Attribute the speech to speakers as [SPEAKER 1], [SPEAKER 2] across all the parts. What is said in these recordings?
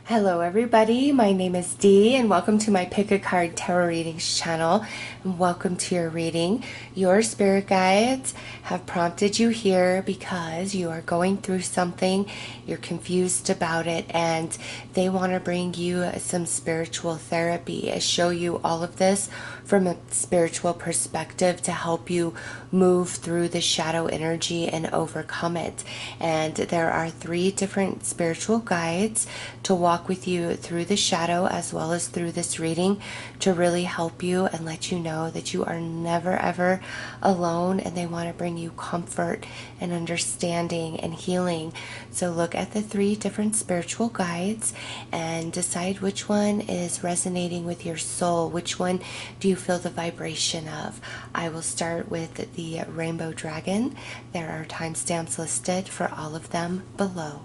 [SPEAKER 1] Hello everybody, my name is Dee and welcome to my Pick a Card Tarot Readings channel and welcome to your reading. Your spirit guides have prompted you here because you are going through something, you're confused about it, and they want to bring you some spiritual therapy, show you all of this from a spiritual perspective to help you move through the shadow energy and overcome it. And there are 3 different spiritual guides to walk with you through the shadow as well as through this reading to really help you and let you know that you are never ever alone, and they want to bring you comfort and understanding and healing. So look at the 3 different spiritual guides and decide which one is resonating with your soul. Which one do you feel the vibration of? I will start with the Rainbow Dragon. There are timestamps listed for all of them below.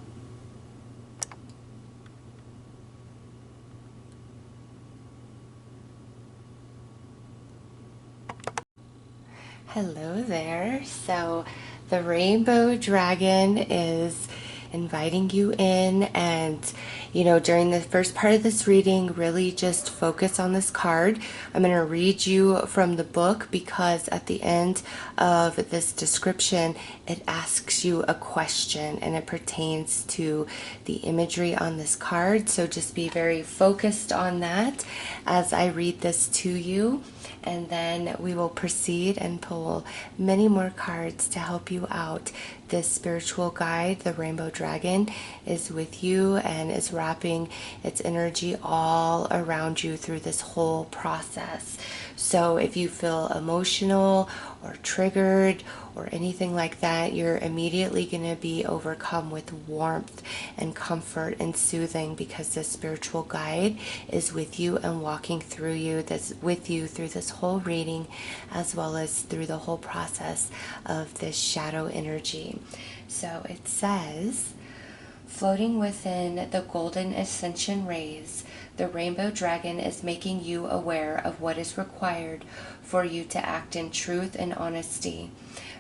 [SPEAKER 1] Hello there. So the Rainbow Dragon is inviting you in, and during the first part of this reading, really just focus on this card. I'm going to read you from the book because at the end of this description it asks you a question and it pertains to the imagery on this card. So just be very focused on that as I read this to you, and then we will proceed and pull many more cards to help you out. This spiritual guide, the Rainbow Dragon, is with you and is wrapping its energy all around you through this whole process. So if you feel emotional or triggered or anything like that, you're immediately going to be overcome with warmth and comfort and soothing, because the spiritual guide is with you and walking through you, that's with you through this whole reading as well as through the whole process of this shadow energy. So it says, floating within the golden ascension rays, the Rainbow Dragon is making you aware of what is required for you to act in truth and honesty.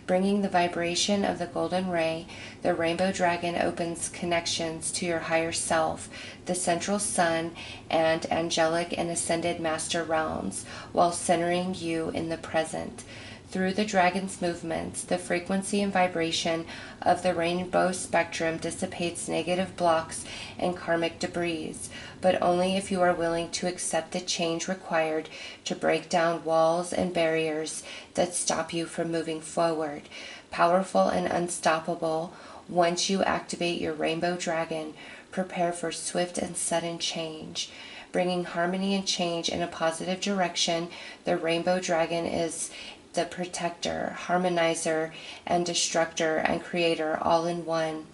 [SPEAKER 1] Bringing the vibration of the golden ray, the Rainbow Dragon opens connections to your higher self, the central sun, and angelic and ascended master realms, while centering you in the present. Through the dragon's movements, the frequency and vibration of the rainbow spectrum dissipates negative blocks and karmic debris, but only if you are willing to accept the change required to break down walls and barriers that stop you from moving forward. Powerful and unstoppable, once you activate your Rainbow Dragon, prepare for swift and sudden change. Bringing harmony and change in a positive direction, the Rainbow Dragon is the protector, harmonizer, and destructor and creator all in one.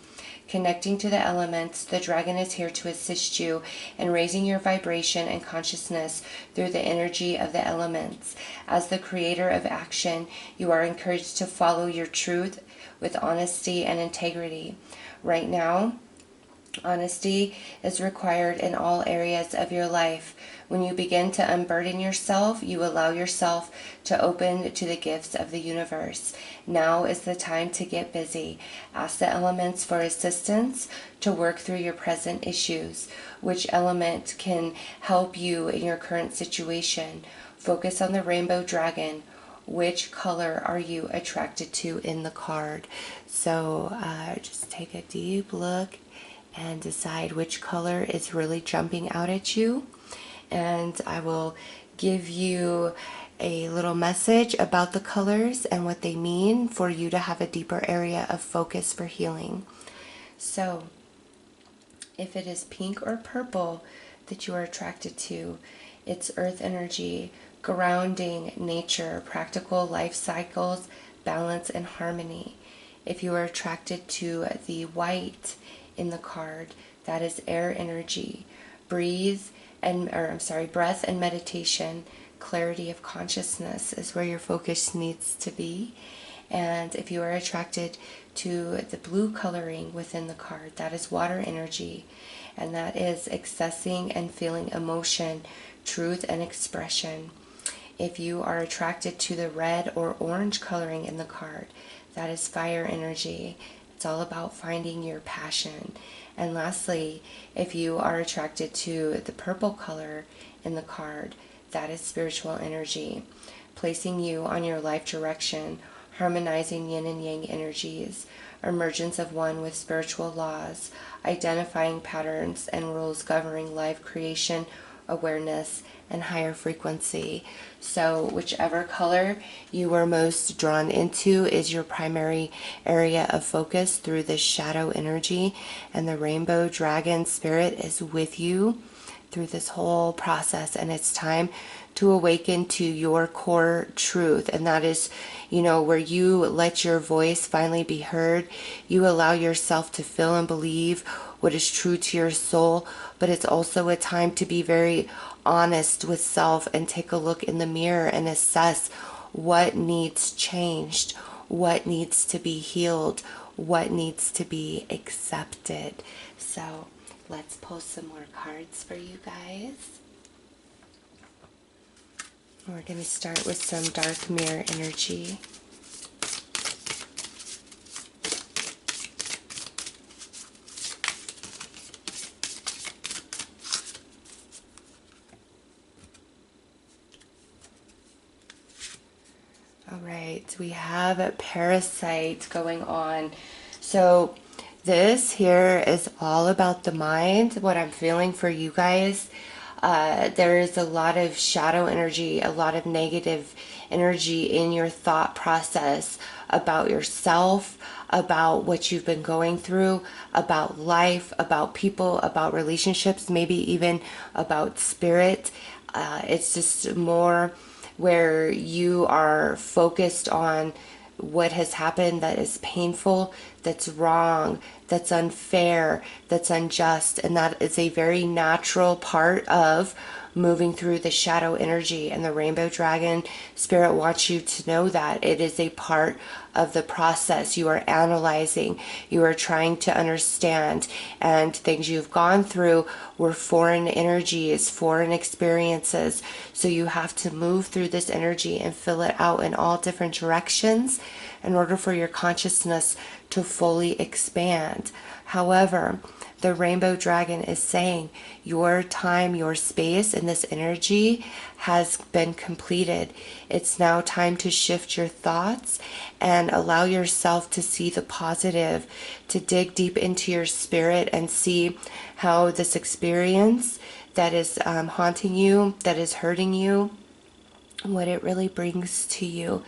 [SPEAKER 1] Connecting to the elements, the dragon is here to assist you in raising your vibration and consciousness through the energy of the elements. As the creator of action, you are encouraged to follow your truth with honesty and integrity. Right now, honesty is required in all areas of your life. When you begin to unburden yourself, you allow yourself to open to the gifts of the universe. Now is the time to get busy. Ask the elements for assistance to work through your present issues. Which element can help you in your current situation? Focus on the Rainbow Dragon. Which color are you attracted to in the card? So just take a deep look and decide which color is really jumping out at you. And I will give you a little message about the colors and what they mean for you to have a deeper area of focus for healing. So if it is pink or purple that you are attracted to, it's earth energy, grounding, nature, practical life cycles, balance, and harmony. If you are attracted to the white in the card, that is air energy, breathe breath and meditation, clarity of consciousness is where your focus needs to be. And if you are attracted to the blue coloring within the card, that is water energy, and that is accessing and feeling emotion, truth, and expression. If you are attracted to the red or orange coloring in the card, that is fire energy. It's all about finding your passion. And lastly, if you are attracted to the purple color in the card, that is spiritual energy, placing you on your life direction, harmonizing yin and yang energies, emergence of one with spiritual laws, identifying patterns and rules governing life creation, awareness, and higher frequency. So whichever color you are most drawn into is your primary area of focus through this shadow energy, and the rainbow dragon spirit is with you through this whole process. And it's time to awaken to your core truth, and that is, where you let your voice finally be heard. You allow yourself to feel and believe what is true to your soul, but it's also a time to be very honest with self and take a look in the mirror and assess what needs changed, what needs to be healed, what needs to be accepted. So let's pull some more cards for you guys. We're going to start with some dark mirror energy. All right, we have a parasite going on. So this here is all about the mind. What I'm feeling for you guys, there is a lot of shadow energy, a lot of negative energy in your thought process about yourself, about what you've been going through, about life, about people, about relationships, maybe even about spirit. It's just more where you are focused on what has happened that is painful, that's wrong, that's unfair, that's unjust. And that is a very natural part of moving through the shadow energy. And the rainbow dragon spirit wants you to know that it is a part of the process. You are analyzing, you are trying to understand, and things you've gone through were foreign energies, foreign experiences. So you have to move through this energy and fill it out in all different directions in order for your consciousness to fully expand. However, the rainbow dragon is saying your time, your space in this energy has been completed. It's now time to shift your thoughts and allow yourself to see the positive, to dig deep into your spirit and see how this experience that is haunting you, that is hurting you, what it really brings to you.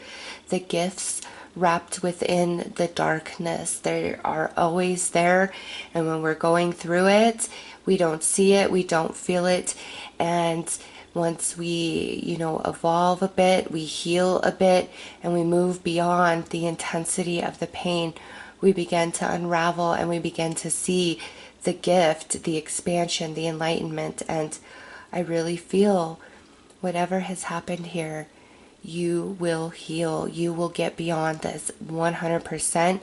[SPEAKER 1] The gifts wrapped within the darkness, they are always there, and when we're going through it, we don't see it, we don't feel it. And once we evolve a bit, we heal a bit, and we move beyond the intensity of the pain, we begin to unravel and we begin to see the gift, the expansion, the enlightenment. And I really feel whatever has happened here, you will heal. You will get beyond this 100%.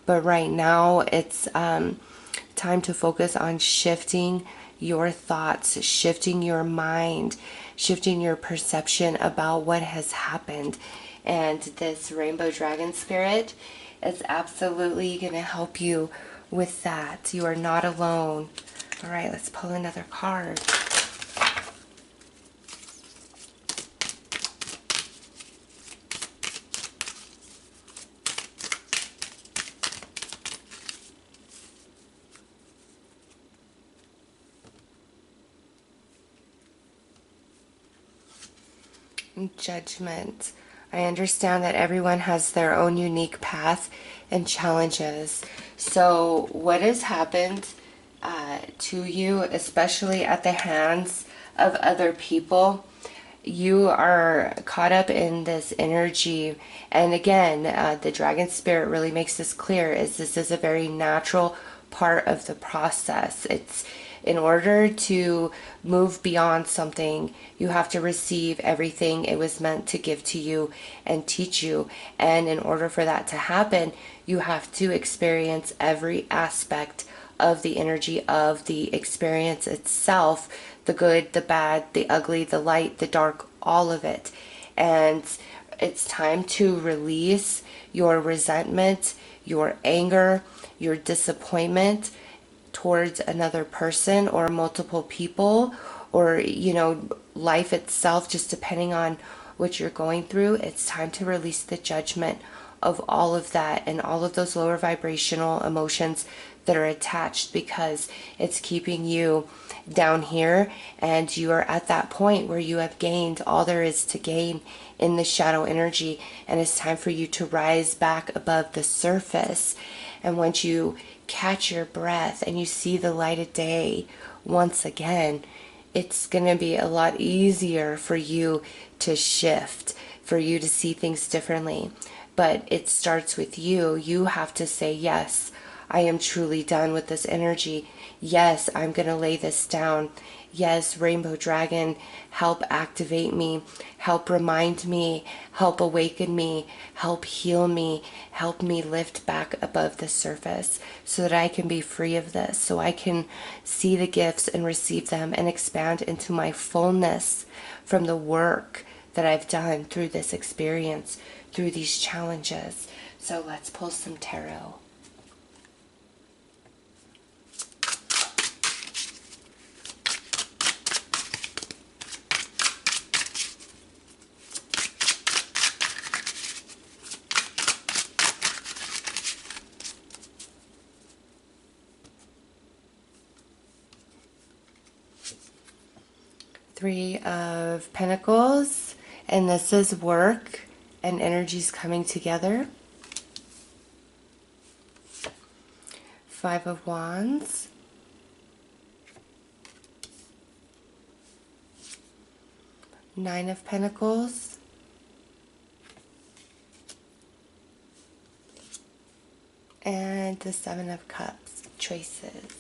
[SPEAKER 1] But right now, it's time to focus on shifting your thoughts, shifting your mind, shifting your perception about what has happened. And this rainbow dragon spirit is absolutely going to help you with that. You are not alone. All right, let's pull another card. Judgment. I understand that everyone has their own unique path and challenges. So what has happened to you, especially at the hands of other people, you are caught up in this energy. And again, the dragon spirit really makes this clear, is this is a very natural part of the process. It's in order to move beyond something, you have to receive everything it was meant to give to you and teach you. And in order for that to happen, you have to experience every aspect of the energy of the experience itself, the good, the bad, the ugly, the light, the dark, all of it. And it's time to release your resentment, your anger, your disappointment, towards another person or multiple people, or life itself, just depending on what you're going through. It's time to release the judgment of all of that and all of those lower vibrational emotions that are attached, because it's keeping you down here, and you are at that point where you have gained all there is to gain in the shadow energy, and it's time for you to rise back above the surface. And once you catch your breath and you see the light of day once again, it's going to be a lot easier for you to shift, for you to see things differently. But it starts with you. You have to say, yes, I am truly done with this energy. Yes, I'm going to lay this down. Yes, Rainbow Dragon, help activate me, help remind me, help awaken me, help heal me, help me lift back above the surface so that I can be free of this, so I can see the gifts and receive them and expand into my fullness from the work that I've done through this experience, through these challenges. So let's pull some tarot. Three of Pentacles, and this is work and energies coming together. Five of Wands. Nine of Pentacles. And the Seven of Cups. Choices.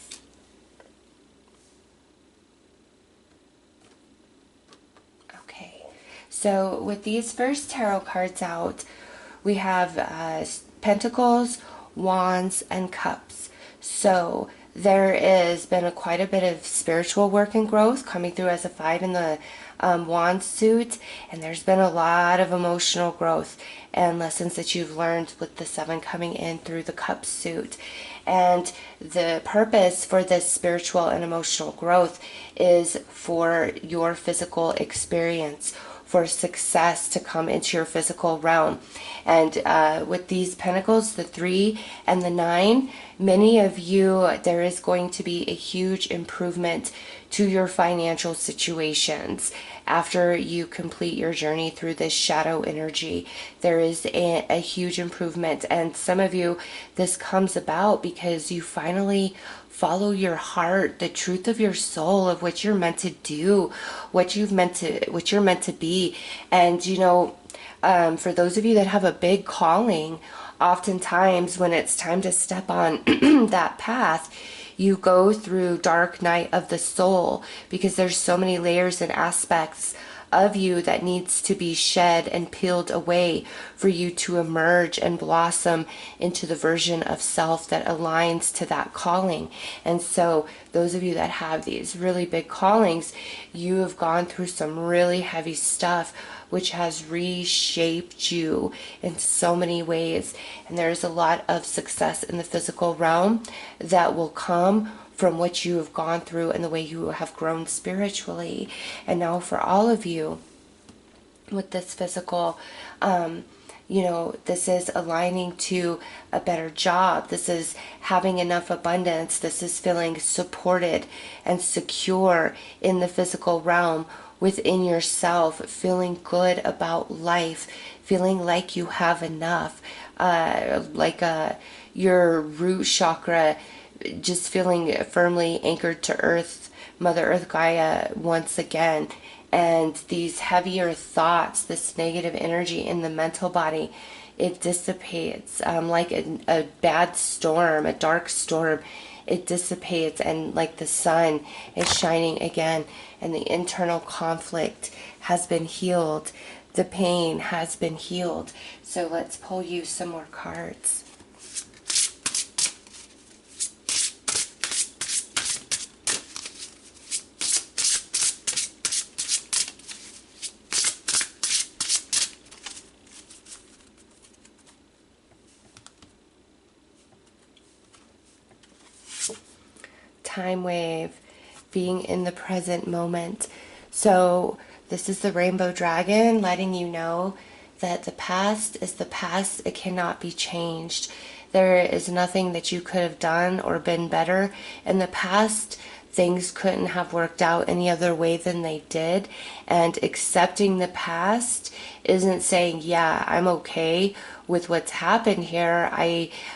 [SPEAKER 1] So with these first tarot cards out, we have Pentacles, Wands, and Cups. So there has been quite a bit of spiritual work and growth coming through as a 5 in the Wands suit, and there's been a lot of emotional growth and lessons that you've learned with the 7 coming in through the Cups suit. And the purpose for this spiritual and emotional growth is for your physical experience, for success to come into your physical realm. And with these Pentacles, the 3 and the 9, many of you, there is going to be a huge improvement to your financial situations after you complete your journey through this shadow energy. There is a huge improvement, and some of you, this comes about because you finally follow your heart, the truth of your soul, of what you're meant to do, what you're meant to be. And for those of you that have a big calling, oftentimes when it's time to step on that path, you go through dark night of the soul, because there's so many layers and aspects of you that needs to be shed and peeled away for you to emerge and blossom into the version of self that aligns to that calling. And so those of you that have these really big callings, you have gone through some really heavy stuff which has reshaped you in so many ways. And there's a lot of success in the physical realm that will come from what you have gone through and the way you have grown spiritually. And now for all of you with this physical, this is aligning to a better job. This is having enough abundance. This is feeling supported and secure in the physical realm within yourself, feeling good about life, feeling like you have enough, your root chakra just feeling firmly anchored to earth, Mother Earth Gaia once again. And these heavier thoughts, this negative energy in the mental body, it dissipates like a bad storm, a dark storm. It dissipates, and like the sun is shining again, and the internal conflict has been healed. The pain has been healed. So let's pull you some more cards. time wave, being in the present moment. So this is the rainbow dragon letting you know that the past is the past. It cannot be changed. There is nothing that you could have done or been better in the past. Things couldn't have worked out any other way than they did. And accepting the past isn't saying, yeah, I'm okay with what's happened here.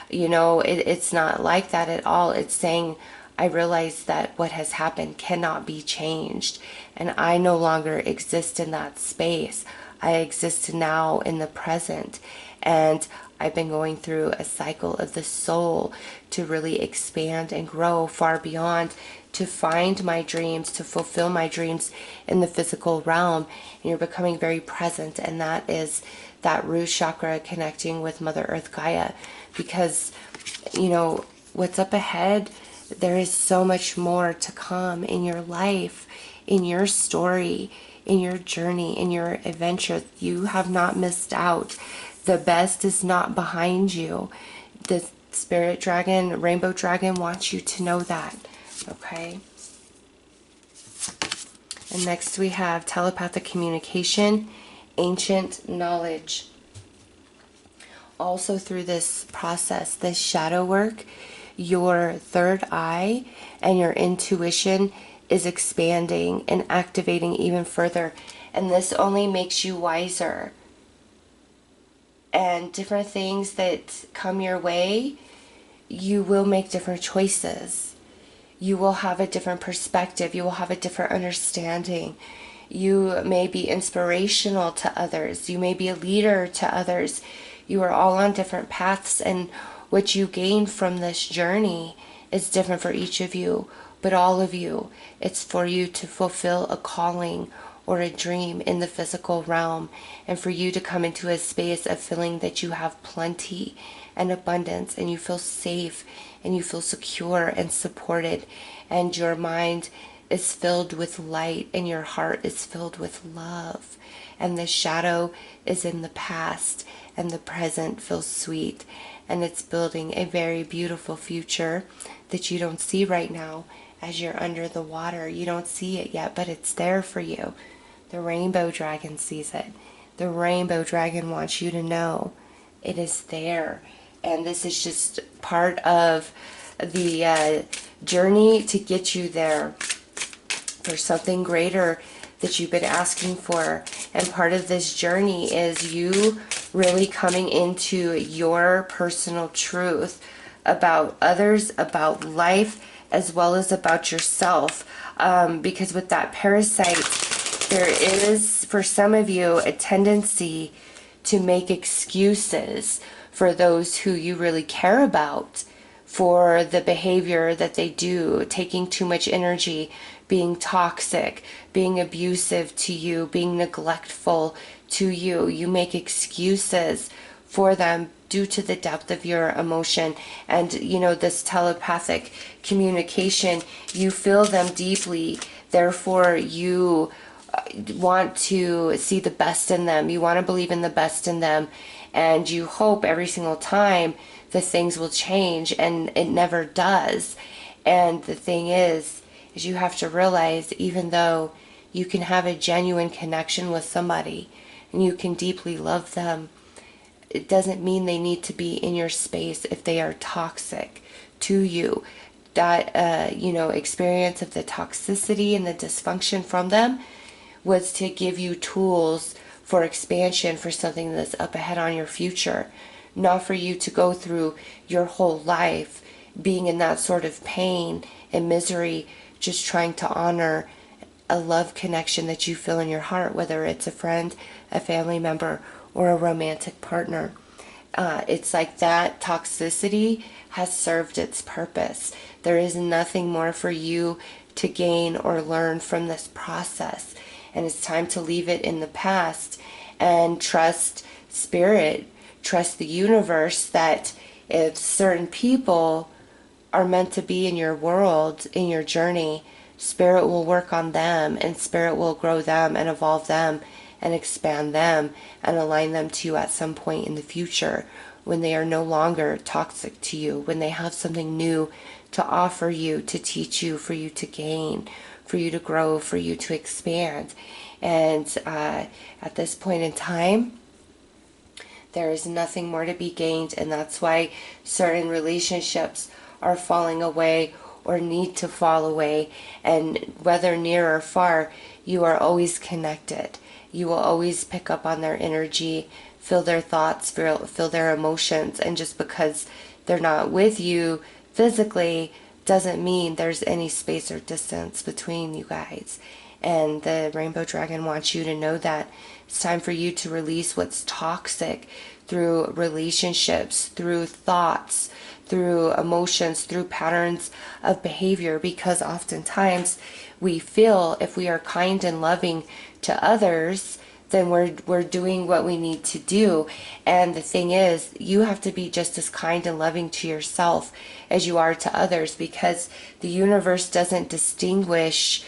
[SPEAKER 1] It's not like that at all. It's saying, I realize that what has happened cannot be changed, and I no longer exist in that space. I exist now in the present, and I've been going through a cycle of the soul to really expand and grow far beyond, to find my dreams, to fulfill my dreams in the physical realm. And you're becoming very present, and that is that root chakra connecting with Mother Earth Gaia, because what's up ahead, there is so much more to come in your life, in your story, in your journey, in your adventure. You have not missed out. The best is not behind you. The spirit dragon, rainbow dragon, wants you to know that. Okay? And next we have telepathic communication, ancient knowledge. Also through this process, this shadow work, your third eye and your intuition is expanding and activating even further. And this only makes you wiser. And different things that come your way, you will make different choices. You will have a different perspective. You will have a different understanding. You may be inspirational to others. You may be a leader to others. You are all on different paths, and what you gain from this journey is different for each of you, but all of you. It's for you to fulfill a calling or a dream in the physical realm, and for you to come into a space of feeling that you have plenty and abundance, and you feel safe, and you feel secure and supported, and your mind is filled with light, and your heart is filled with love, and the shadow is in the past, and the present feels sweet, and it's building a very beautiful future that you don't see right now as you're under the water. You don't see it yet, but it's there for you. The rainbow dragon sees it. The rainbow dragon wants you to know it is there. And this is just part of the journey to get you there. There's something greater that you've been asking for. And part of this journey is you really coming into your personal truth about others, about life, as well as about yourself. Because with that parasite, there is, for some of you, a tendency to make excuses for those who you really care about for the behavior that they do, taking too much energy, being toxic, being abusive to you, being neglectful to you. You make excuses for them due to the depth of your emotion and, this telepathic communication. You feel them deeply, therefore you want to see the best in them. You want to believe in the best in them, and you hope every single time that things will change, and it never does. And the thing is you have to realize, even though you can have a genuine connection with somebody and you can deeply love them, it doesn't mean they need to be in your space if they are toxic to you. That experience of the toxicity and the dysfunction from them was to give you tools for expansion, for something that's up ahead on your future, not for you to go through your whole life being in that sort of pain and misery, just trying to honor a love connection that you feel in your heart, whether it's a friend, a family member, or a romantic partner. It's like that toxicity has served its purpose. There is nothing more for you to gain or learn from this process. And it's time to leave it in the past and trust spirit, trust the universe, that if certain people are meant to be in your world, in your journey, spirit will work on them, and spirit will grow them and evolve them and expand them and align them to you at some point in the future when they are no longer toxic to you, when they have something new to offer you, to teach you, for you to gain, for you to grow, for you to expand. And at this point in time, there is nothing more to be gained, and that's why certain relationships are falling away or need to fall away. And whether near or far, you are always connected. You will always pick up on their energy, feel their thoughts, feel their emotions. And just because they're not with you physically doesn't mean there's any space or distance between you guys. And the Rainbow Dragon wants you to know that it's time for you to release what's toxic through relationships, through thoughts, through emotions, through patterns of behavior, because oftentimes we feel if we are kind and loving to others, then we're doing what we need to do. And the thing is, you have to be just as kind and loving to yourself as you are to others, because the universe doesn't distinguish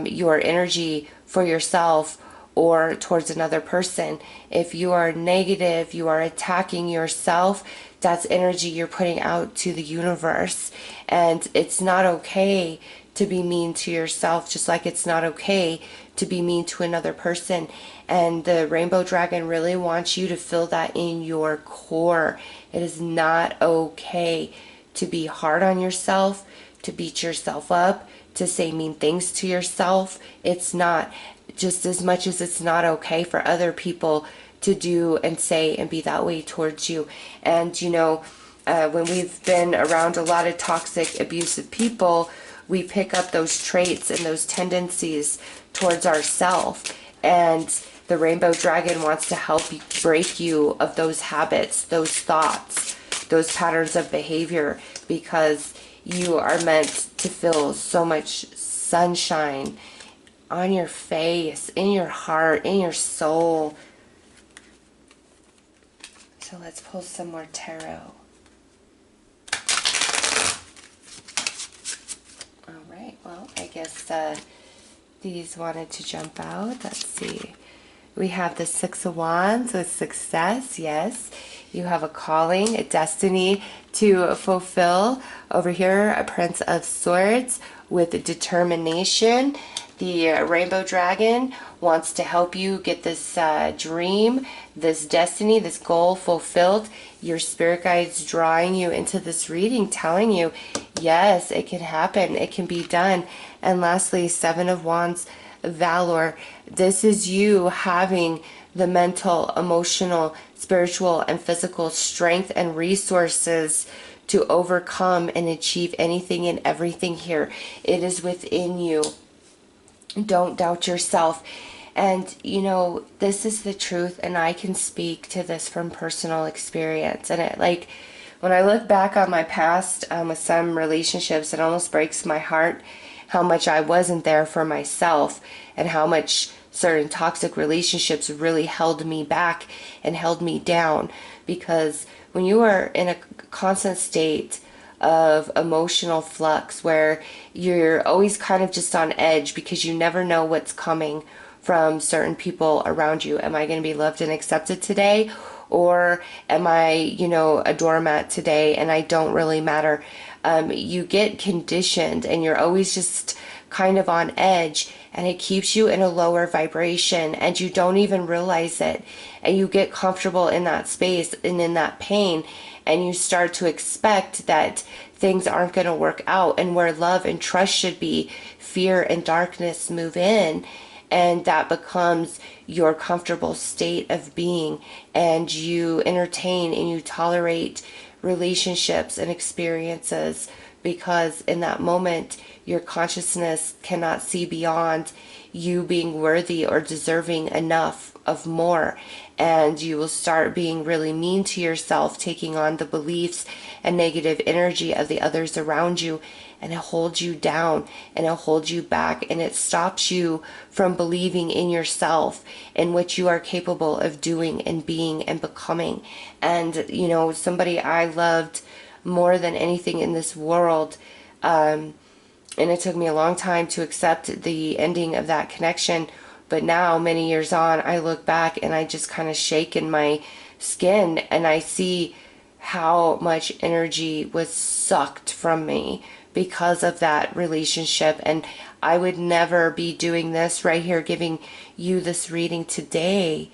[SPEAKER 1] your energy for yourself or towards another person. If you are negative, you are attacking yourself, that's energy you're putting out to the universe. And it's not okay to be mean to yourself, just like it's not okay to be mean to another person. And the Rainbow Dragon really wants you to feel that in your core. It is not okay to be hard on yourself, to beat yourself up, to say mean things to yourself. It's not. Just as much as it's not okay for other people to do and say and be that way towards you. And when we've been around a lot of toxic, abusive people, we pick up those traits and those tendencies towards ourselves. And the Rainbow Dragon wants to help you, break you of those habits, those thoughts, those patterns of behavior, because you are meant to feel so much sunshine on your face, in your heart, in your soul. So let's pull some more tarot. All right, well, I guess these wanted to jump out. Let's see. We have the Six of Wands with success. Yes, you have a calling, a destiny to fulfill. Over here, a Prince of Swords with determination. The Rainbow Dragon wants to help you get this dream, this destiny, this goal fulfilled. Your spirit guides drawing you into this reading, telling you, yes, it can happen, it can be done. And lastly, Seven of Wands, Valor. This is you having the mental, emotional, spiritual, and physical strength and resources to overcome and achieve anything and everything here. It is within you. Don't doubt yourself. And this is the truth, and I can speak to this from personal experience. And when I look back on my past with some relationships, it almost breaks my heart how much I wasn't there for myself, and how much certain toxic relationships really held me back and held me down. Because when you are in a constant state of emotional flux where you're always kind of just on edge because you never know what's coming from certain people around you. Am I going to be loved and accepted today? Or am I, a doormat today and I don't really matter? You get conditioned and you're always just kind of on edge, and it keeps you in a lower vibration and you don't even realize it. And you get comfortable in that space and in that pain, and you start to expect that things aren't going to work out, and where love and trust should be, fear and darkness move in, and that becomes your comfortable state of being, and you entertain and you tolerate relationships and experiences because in that moment your consciousness cannot see beyond you being worthy or deserving enough of more. And you will start being really mean to yourself, taking on the beliefs and negative energy of the others around you, and it holds you down and it holds you back, and it stops you from believing in yourself and what you are capable of doing and being and becoming. And somebody I loved more than anything in this world, and it took me a long time to accept the ending of that connection. But now, many years on, I look back and I just kind of shake in my skin, and I see how much energy was sucked from me because of that relationship. And I would never be doing this right here, giving you this reading today,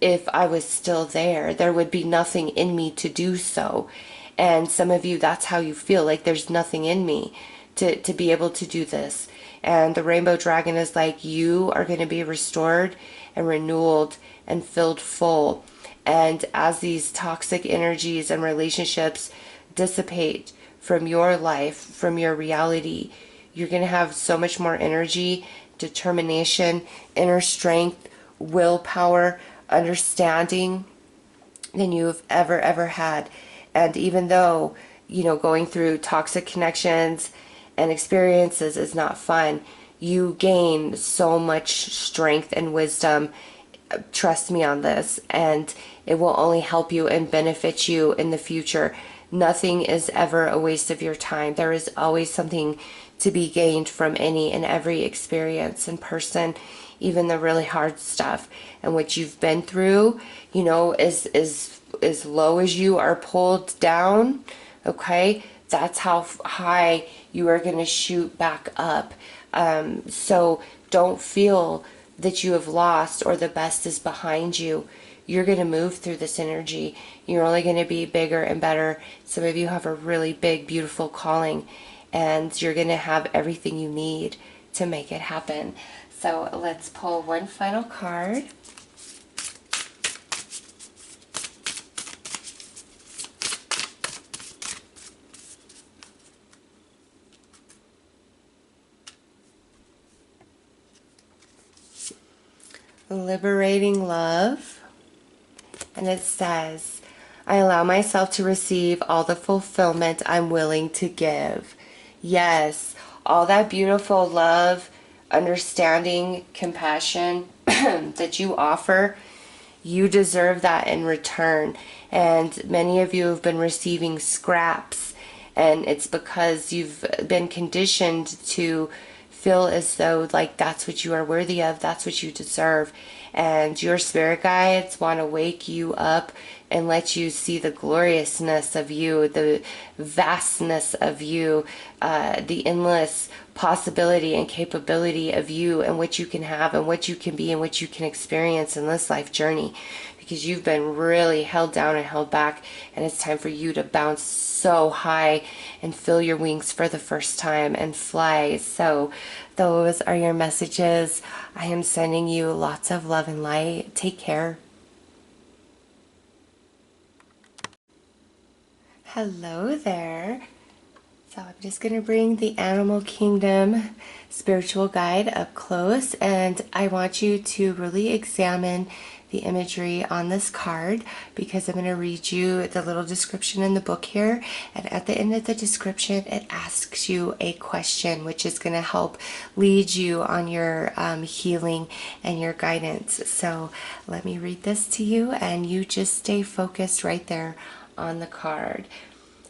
[SPEAKER 1] if I was still there. There would be nothing in me to do so. And some of you, that's how you feel, like there's nothing in me to be able to do this. And the rainbow dragon is like, you are going to be restored and renewed and filled full. And as these toxic energies and relationships dissipate from your life, from your reality, you're going to have so much more energy, determination, inner strength, willpower, understanding than you've ever had. And even though, going through toxic connections and experiences is not fun, you gain so much strength and wisdom. Trust me on this, and it will only help you and benefit you in the future. Nothing is ever a waste of your time. There is always something to be gained from any and every experience and person, even the really hard stuff. And what you've been through, as low as you are pulled down, okay, that's how high you are going to shoot back up. So don't feel that you have lost or the best is behind you. You're going to move through this energy. You're only going to be bigger and better. Some of you have a really big, beautiful calling, and you're going to have everything you need to make it happen. So let's pull one final card. Liberating love. And it says, I allow myself to receive all the fulfillment I'm willing to give. Yes, all that beautiful love, understanding, compassion that you offer, you deserve that in return. And many of you have been receiving scraps, and it's because you've been conditioned to feel as though like that's what you are worthy of, that's what you deserve. And your spirit guides want to wake you up and let you see the gloriousness of you, the vastness of you, the endless possibility and capability of you, and what you can have and what you can be and what you can experience in this life journey. Because you've been really held down and held back, and it's time for you to bounce so high and fill your wings for the first time and fly. So those are your messages. I am sending you lots of love and light. Take care. Hello there. So I'm just going to bring the Animal Kingdom spiritual guide up close, and I want you to really examine the imagery on this card, because I'm going to read you the little description in the book here, and at the end of the description it asks you a question which is going to help lead you on your healing and your guidance. So let me read this to you, and you just stay focused right there on the card.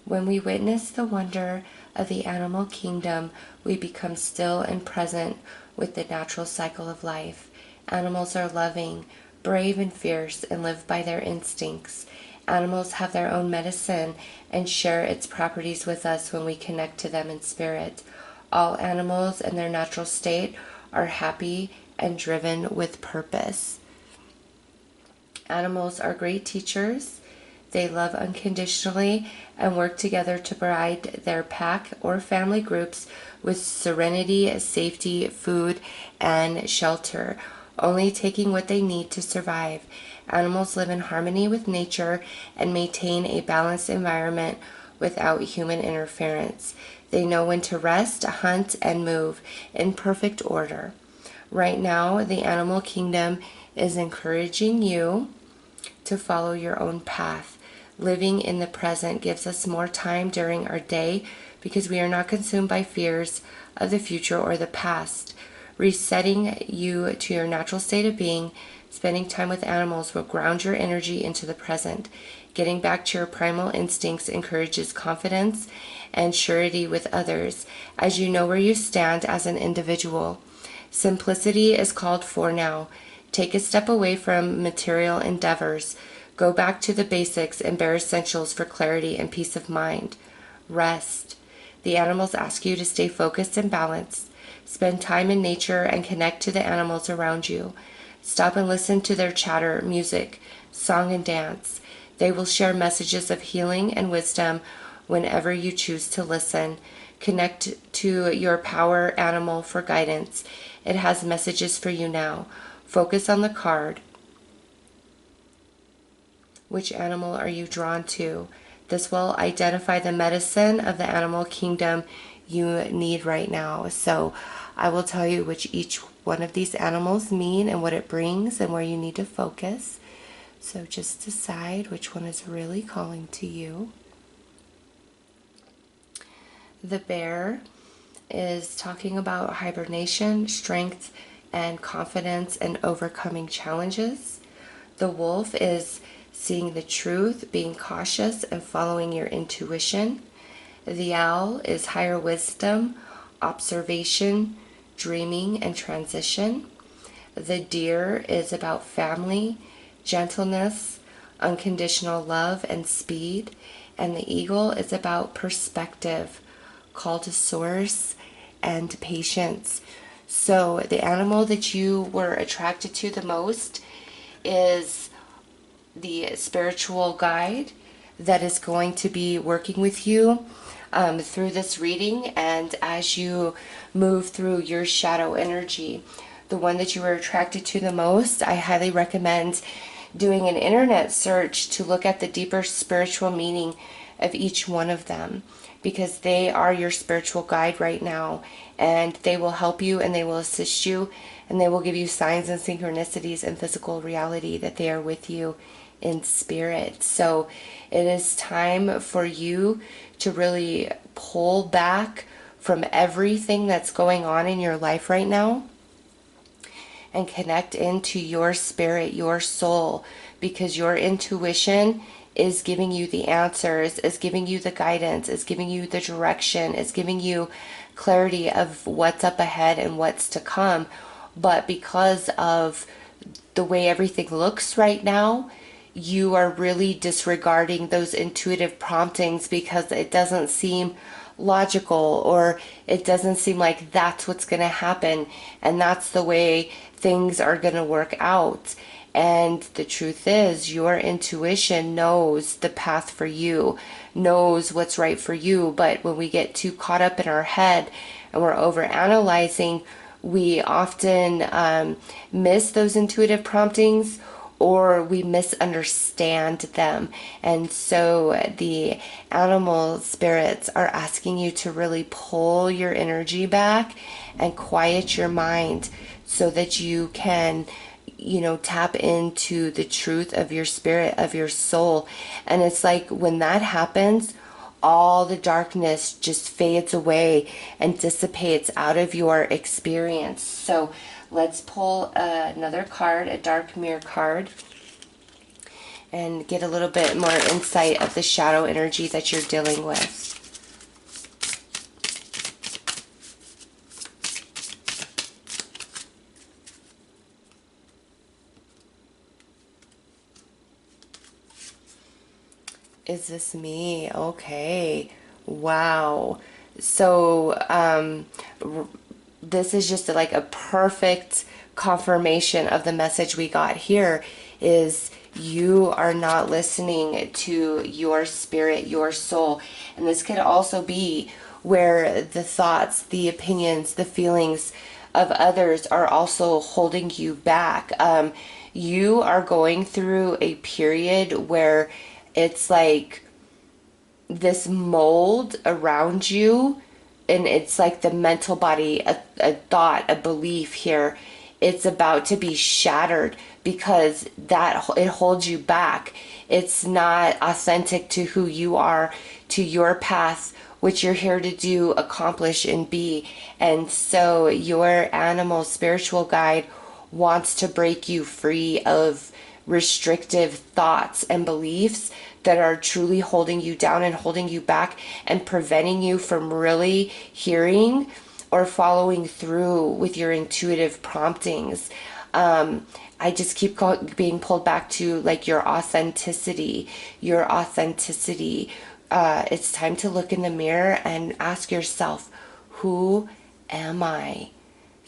[SPEAKER 1] When we witness the wonder of the animal kingdom, we become still and present with the natural cycle of life. Animals are loving, brave and fierce, and live by their instincts. Animals have their own medicine and share its properties with us when we connect to them in spirit. All animals in their natural state are happy and driven with purpose. Animals are great teachers. They love unconditionally and work together to provide their pack or family groups with serenity, safety, food, and shelter, only taking what they need to survive. Animals live in harmony with nature and maintain a balanced environment without human interference. They know when to rest, hunt, and move in perfect order. Right now, the animal kingdom is encouraging you to follow your own path. Living in the present gives us more time during our day because we are not consumed by fears of the future or the past. Resetting you to your natural state of being, spending time with animals will ground your energy into the present. Getting back to your primal instincts encourages confidence and surety with others, as you know where you stand as an individual. Simplicity is called for now. Take a step away from material endeavors. Go back to the basics and bare essentials for clarity and peace of mind. Rest. The animals ask you to stay focused and balanced. Spend time in nature and connect to the animals around you. Stop and listen to their chatter, music, song, and dance. They will share messages of healing and wisdom whenever you choose to listen. Connect to your power animal for guidance. It has messages for you now. Focus on the card. Which animal are you drawn to? This will identify the medicine of the animal kingdom you need right now. So I will tell you which each one of these animals mean and what it brings and where you need to focus. So just decide which one is really calling to you. The bear is talking about hibernation, strength, and confidence and overcoming challenges. The wolf is seeing the truth, being cautious, and following your intuition. The owl is higher wisdom, observation, dreaming, and transition. The deer is about family, gentleness, unconditional love, and speed. And the eagle is about perspective, call to source, and patience. So the animal that you were attracted to the most is the spiritual guide that is going to be working with you through this reading and as you move through your shadow energy. The one that you were attracted to the most, I highly recommend doing an internet search to look at the deeper spiritual meaning of each one of them, because they are your spiritual guide right now, and they will help you and they will assist you and they will give you signs and synchronicities and physical reality that they are with you in spirit. So it is time for you to really pull back from everything that's going on in your life right now and connect into your spirit, your soul, because your intuition is giving you the answers, is giving you the guidance, is giving you the direction, is giving you clarity of what's up ahead and what's to come. But because of the way everything looks right now, you are really disregarding those intuitive promptings because it doesn't seem logical, or it doesn't seem like that's what's going to happen and that's the way things are going to work out. And the truth is, your intuition knows the path for you, knows what's right for you. But when we get too caught up in our head and we're over analyzing, we often miss those intuitive promptings, or we misunderstand them. And so the animal spirits are asking you to really pull your energy back and quiet your mind so that you can, tap into the truth of your spirit, of your soul. And it's like when that happens, all the darkness just fades away and dissipates out of your experience. So let's pull another card, a dark mirror card, and get a little bit more insight of the shadow energy that you're dealing with. Is this me? Okay. Wow. So this is just like a perfect confirmation of the message we got here, is you are not listening to your spirit, your soul. And this could also be where the thoughts, the opinions, the feelings of others are also holding you back. You are going through a period where it's like this mold around you, and it's like the mental body, a thought, a belief here, it's about to be shattered because that it holds you back. It's not authentic to who you are, to your path, which you're here to do, accomplish, and be. And so your animal spiritual guide wants to break you free of restrictive thoughts and beliefs that are truly holding you down and holding you back and preventing you from really hearing or following through with your intuitive promptings. I just keep being pulled back to like your authenticity, your authenticity. It's time to look in the mirror and ask yourself, who am I?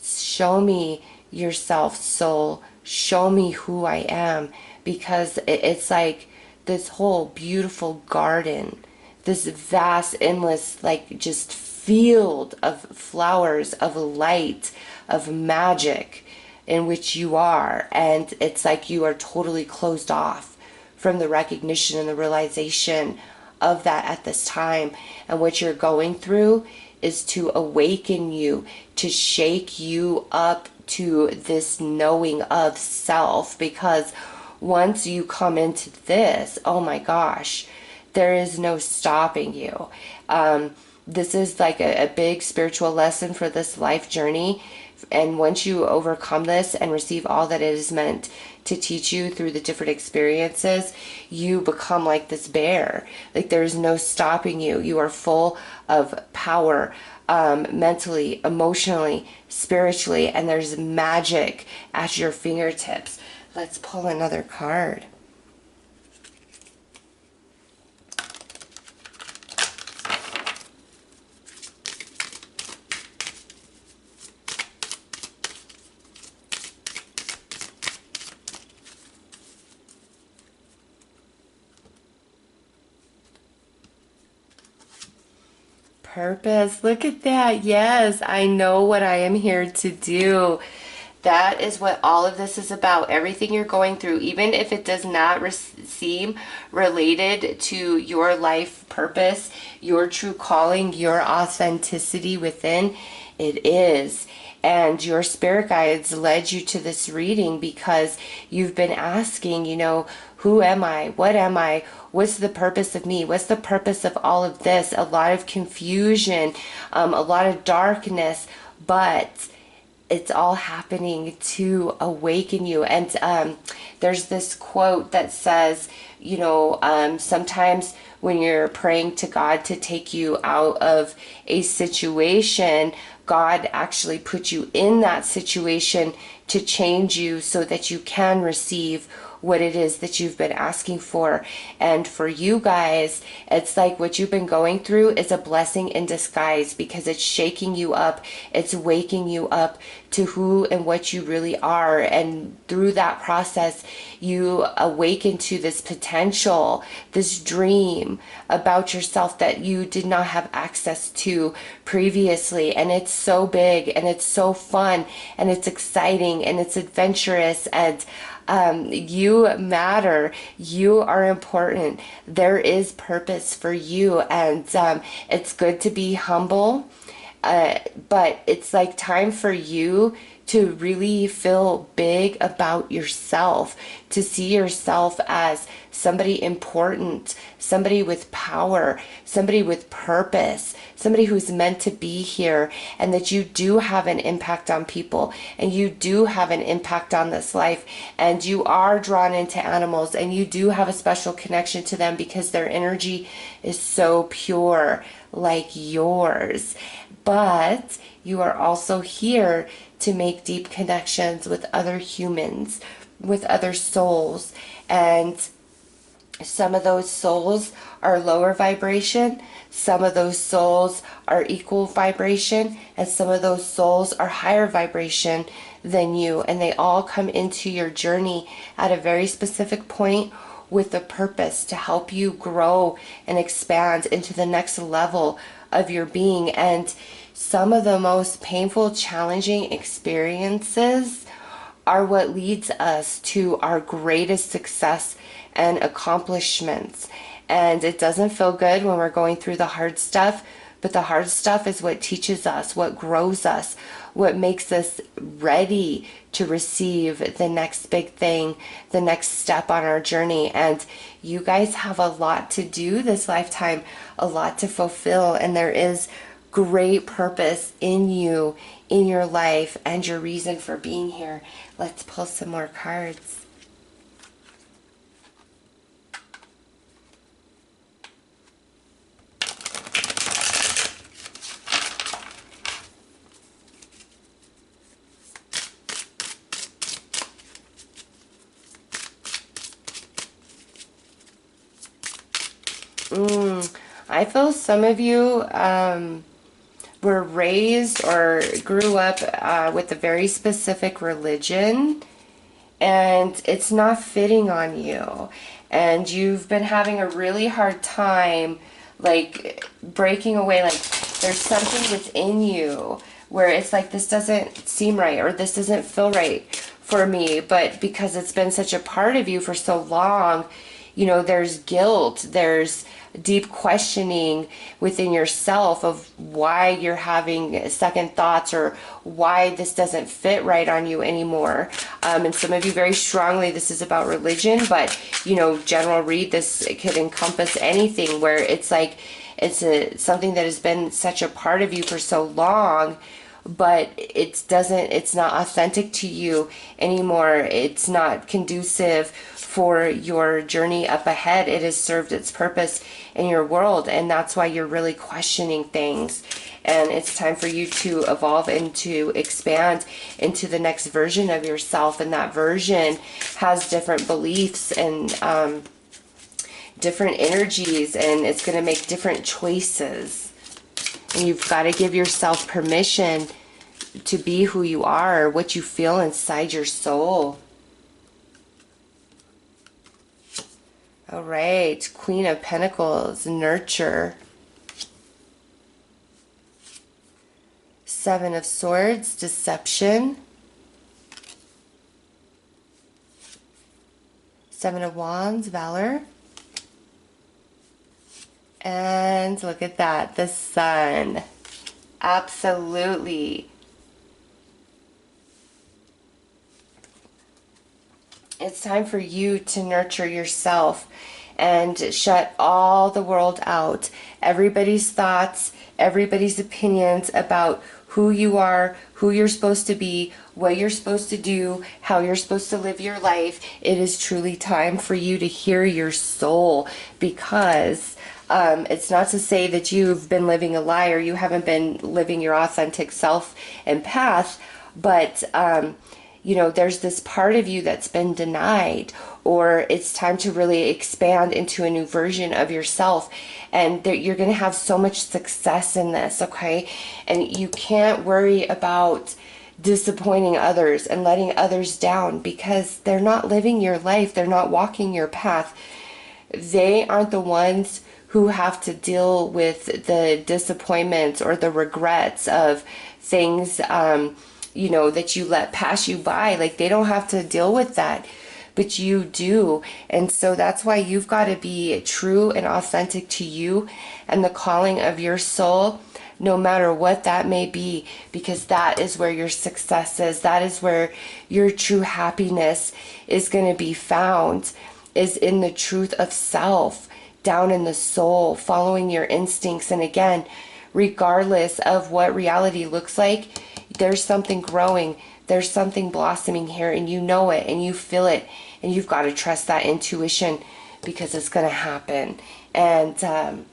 [SPEAKER 1] Show me yourself, soul. Show me who I am. Because it's like this whole beautiful garden, this vast, endless, like just field of flowers, of light, of magic in which you are. And it's like you are totally closed off from the recognition and the realization of that at this time. And what you're going through is to awaken you, to shake you up to this knowing of self. Because once you come into this, oh my gosh, there is no stopping you. This is like a big spiritual lesson for this life journey. And once you overcome this and receive all that it is meant to teach you through the different experiences, you become like this bear. Like there's no stopping you. You are full of power, mentally, emotionally, spiritually, and there's magic at your fingertips. Let's pull another card. Purpose. Look at that. Yes, I know what I am here to do. That is what all of this is about. Everything you're going through, even if it does not seem related to your life purpose, your true calling, your authenticity within, it is. And your spirit guides led you to this reading because you've been asking, who am I? What am I? What's the purpose of me? What's the purpose of all of this? A lot of confusion, a lot of darkness, but it's all happening to awaken you. And there's this quote that says, sometimes when you're praying to God to take you out of a situation, God actually put you in that situation to change you so that you can receive what it is that you've been asking for. And for you guys, it's like what you've been going through is a blessing in disguise because it's shaking you up. It's waking you up to who and what you really are. And through that process, you awaken to this potential, this dream about yourself that you did not have access to previously. And it's so big and it's so fun and it's exciting and it's adventurous, and you matter. You are important. There is purpose for you, and it's good to be humble, but it's like time for you to really feel big about yourself, to see yourself as somebody important, somebody with power, somebody with purpose, somebody who's meant to be here, and that you do have an impact on people, and you do have an impact on this life, and you are drawn into animals, and you do have a special connection to them because their energy is so pure like yours. But you are also here to make deep connections with other humans, with other souls. And some of those souls are lower vibration, some of those souls are equal vibration, and some of those souls are higher vibration than you. And they all come into your journey at a very specific point with a purpose to help you grow and expand into the next level of your being. And some of the most painful, challenging experiences are what leads us to our greatest success and accomplishments. And it doesn't feel good when we're going through the hard stuff, but the hard stuff is what teaches us, what grows us, what makes us ready to receive the next big thing, the next step on our journey. And you guys have a lot to do this lifetime, a lot to fulfill, and there is great purpose in you, in your life, and your reason for being here. Let's pull some more cards. I feel some of you were raised or grew up with a very specific religion, and it's not fitting on you. And you've been having a really hard time, like, breaking away. Like, there's something within you where it's like, this doesn't seem right, or this doesn't feel right for me. But because it's been such a part of you for so long, you know, there's guilt, there's deep questioning within yourself of why you're having second thoughts, or why this doesn't fit right on you anymore. And some of you very strongly, this is about religion, but, you know, general read, this could encompass anything where it's like, something that has been such a part of you for so long, but it's not authentic to you anymore. It's not conducive for your journey up ahead. It has served its purpose in your world, and that's why you're really questioning things. And it's time for you to evolve and to expand into the next version of yourself, and that version has different beliefs and different energies, and it's going to make different choices. And you've got to give yourself permission to be who you are, what you feel inside your soul. All right, Queen of Pentacles, nurture. Seven of Swords, deception. Seven of Wands, valor. And look at that, the Sun. Absolutely. It's time for you to nurture yourself and shut all the world out. Everybody's thoughts, everybody's opinions about who you are, who you're supposed to be, what you're supposed to do, how you're supposed to live your life. It is truly time for you to hear your soul, because it's not to say that you've been living a lie or you haven't been living your authentic self and path, but you know, there's this part of you that's been denied, or it's time to really expand into a new version of yourself. And you're going to have so much success in this, okay? And you can't worry about disappointing others and letting others down, because they're not living your life. They're not walking your path. They aren't the ones who have to deal with the disappointments or the regrets of things, you know, that you let pass you by. Like, they don't have to deal with that, but you do. And so that's why you've got to be true and authentic to you and the calling of your soul, no matter what that may be, because that is where your success is. That is where your true happiness is going to be found, is in the truth of self, down in the soul, following your instincts. And again, regardless of what reality looks like, there's something growing, there's something blossoming here, and you know it and you feel it, and you've got to trust that intuition, because it's going to happen. And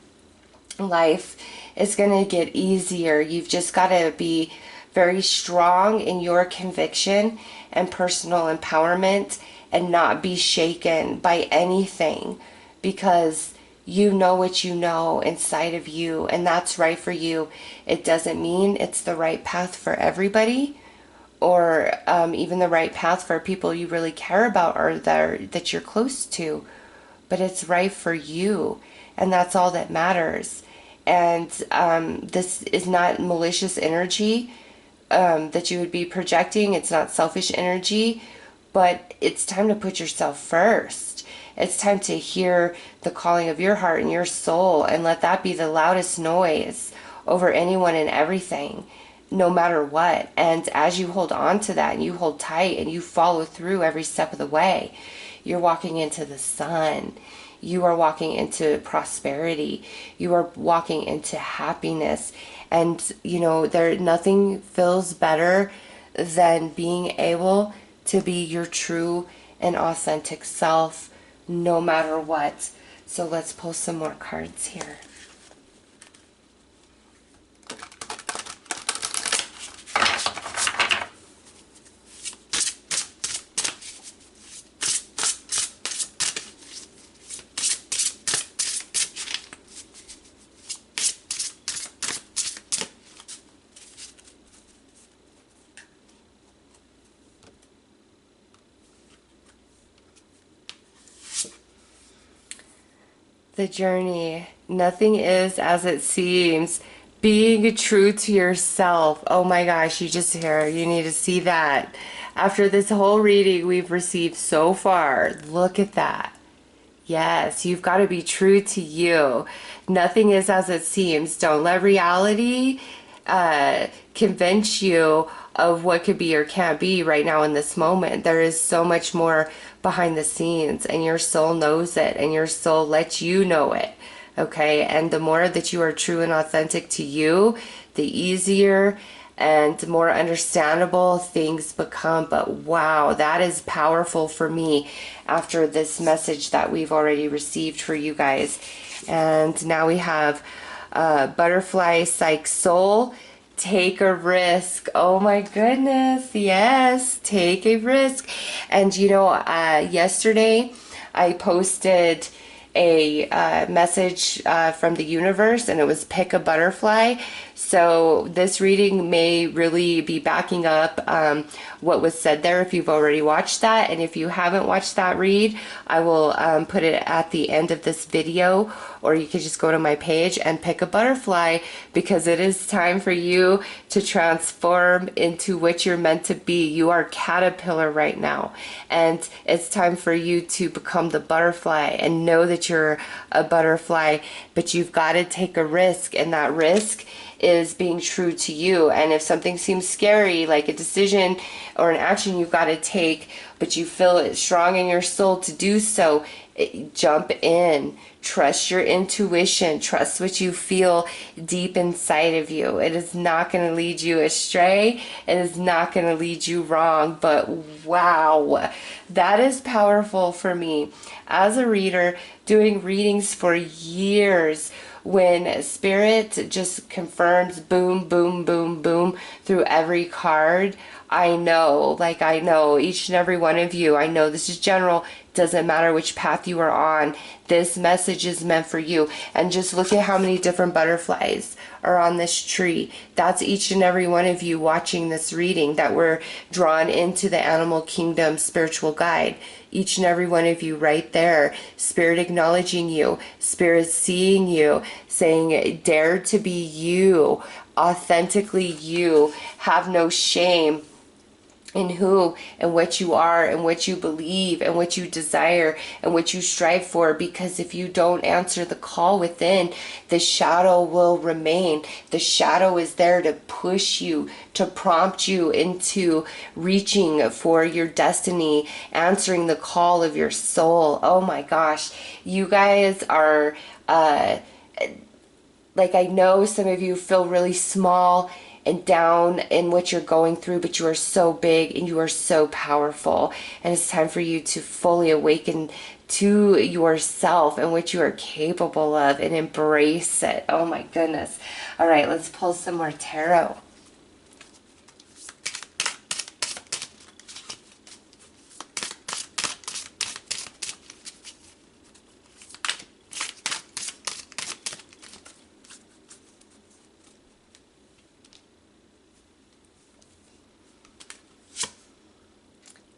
[SPEAKER 1] life is going to get easier. You've just got to be very strong in your conviction and personal empowerment, and not be shaken by anything, because you know what you know inside of you, and that's right for you. It doesn't mean it's the right path for everybody, or even the right path for people you really care about or that you're close to, but it's right for you, and that's all that matters. And this is not malicious energy that you would be projecting. It's not selfish energy, but it's time to put yourself first. It's time to hear the calling of your heart and your soul, and let that be the loudest noise over anyone and everything, no matter what. And as you hold on to that and you hold tight and you follow through every step of the way, you're walking into the sun. You are walking into prosperity. You are walking into happiness. And, you know, nothing feels better than being able to be your true and authentic self, no matter what. So let's pull some more cards here. The journey. Nothing is as it seems. Being true to yourself. Oh my gosh, you just hear, you need to see that. After this whole reading we've received so far, look at that. Yes, you've got to be true to you. Nothing is as it seems. Don't let reality convince you of what could be or can't be right now in this moment. There is so much more behind the scenes, and your soul knows it, and your soul lets you know it. Okay, and the more that you are true and authentic to you, the easier and more understandable things become. But wow, that is powerful for me after this message that we've already received for you guys. And now we have Butterfly Psych Soul. Take a risk. Oh my goodness. Yes, take a risk. And you know, yesterday I posted a message from the universe, and it was pick a butterfly. So this reading may really be backing up what was said there if you've already watched that. And if you haven't watched that read, I will put it at the end of this video, or you could just go to my page and pick a butterfly, because it is time for you to transform into what you're meant to be. You are caterpillar right now, and it's time for you to become the butterfly and know that you're a butterfly. But you've got to take a risk, and that risk is being true to you. And if something seems scary, like a decision or an action you've got to take, but you feel it strong in your soul to do so, jump in. Trust your intuition. Trust what you feel deep inside of you. It is not going to lead you astray. It is not going to lead you wrong. But wow, that is powerful for me as a reader, doing readings for years. When Spirit just confirms boom, boom, boom, boom through every card, I know each and every one of you, I know this is general, doesn't matter which path you are on, this message is meant for you. And just look at how many different butterflies are on this tree. That's each and every one of you watching this reading that were drawn into the Animal Kingdom spiritual guide. Each and every one of you right there. Spirit acknowledging you. Spirit seeing you. Saying, dare to be you. Authentically you. Have no shame in who and what you are and what you believe and what you desire and what you strive for. Because if you don't answer the call within, the shadow will remain. The shadow is there to push you, to prompt you into reaching for your destiny, answering the call of your soul. Oh my gosh, you guys are like, I know some of you feel really small and down in what you're going through, but you are so big and you are so powerful. And it's time for you to fully awaken to yourself and what you are capable of and embrace it. Oh my goodness. All right, let's pull some more tarot.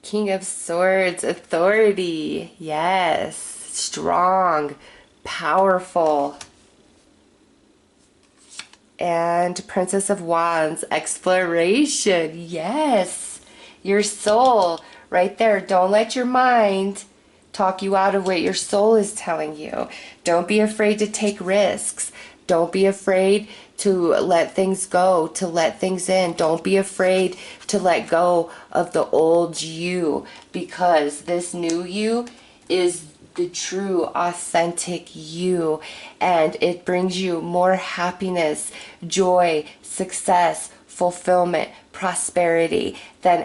[SPEAKER 1] King of Swords, authority. Yes, strong, powerful. And Princess of Wands, exploration. Yes, your soul right there. Don't let your mind talk you out of what your soul is telling you. Don't be afraid to take risks. Don't be afraid to let things go, to let things in. Don't be afraid to let go of the old you, because this new you is the true, authentic you, and it brings you more happiness, joy, success, fulfillment, prosperity than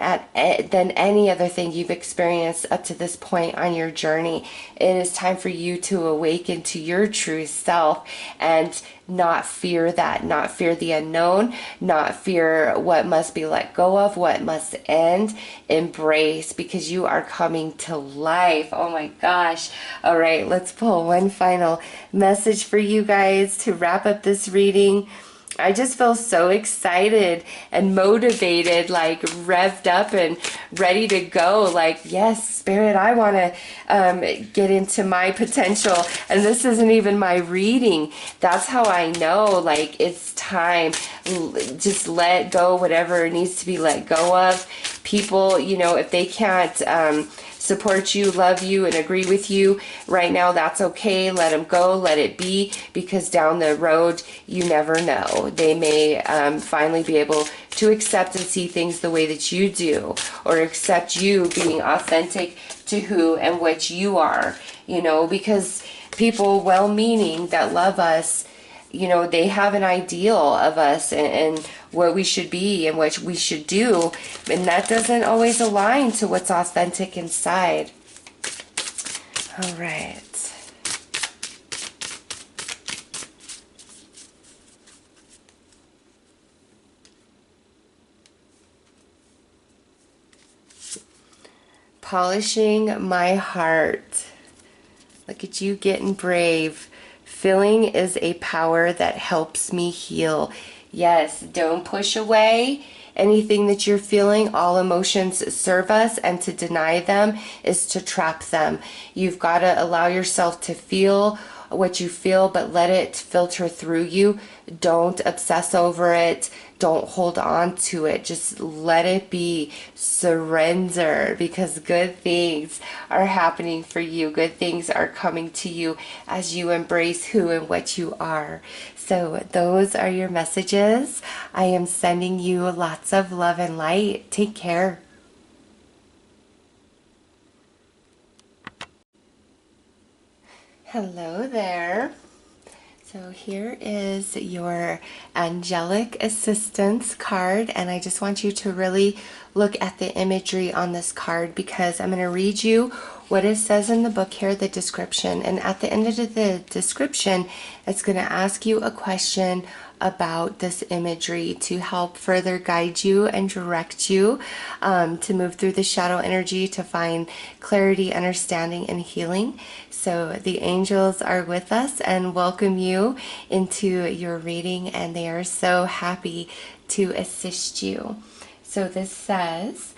[SPEAKER 1] any other thing you've experienced up to this point on your journey. It is time for you to awaken to your true self and not fear that, not fear the unknown, not fear what must be let go of, what must end. Embrace, because you are coming to life. Oh my gosh. All right, let's pull one final message for you guys to wrap up this reading. I just feel so excited and motivated, like revved up and ready to go. Like, yes, Spirit, I want to get into my potential. And this isn't even my reading. That's how I know, like, it's time. Just let go whatever needs to be let go of. People, you know, if they can't support you, love you, and agree with you right now, that's okay. Let them go, let it be, because down the road, you never know. They may finally be able to accept and see things the way that you do, or accept you being authentic to who and what you are, you know, because people well-meaning that love us, you know, they have an ideal of us and what we should be and what we should do, and that doesn't always align to what's authentic inside. All right. Polishing my heart. Look at you getting brave. Feeling is a power that helps me heal. Yes, don't push away anything that you're feeling. All emotions serve us, and to deny them is to trap them. You've got to allow yourself to feel what you feel, but let it filter through you. Don't obsess over it. Don't hold on to it. Just let it be. Surrender, because good things are happening for you. Good things are coming to you as you embrace who and what you are. So those are your messages. I am sending you lots of love and light. Take care. Hello there. So here is your angelic assistance card, and I just want you to really look at the imagery on this card, because I'm going to read you what it says in the book here, the description, and at the end of the description, it's going to ask you a question about this imagery to help further guide you and direct you to move through the shadow energy to find clarity, understanding, and healing. So the angels are with us and welcome you into your reading, and they are so happy to assist you. So this says,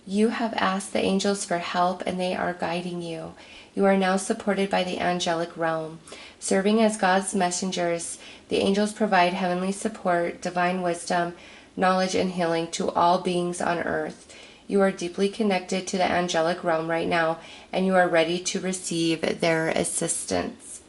[SPEAKER 1] you have asked the angels for help and they are guiding you. You are now supported by the angelic realm. Serving as God's messengers, the angels provide heavenly support, divine wisdom, knowledge, and healing to all beings on earth. You are deeply connected to the angelic realm right now, and you are ready to receive their assistance.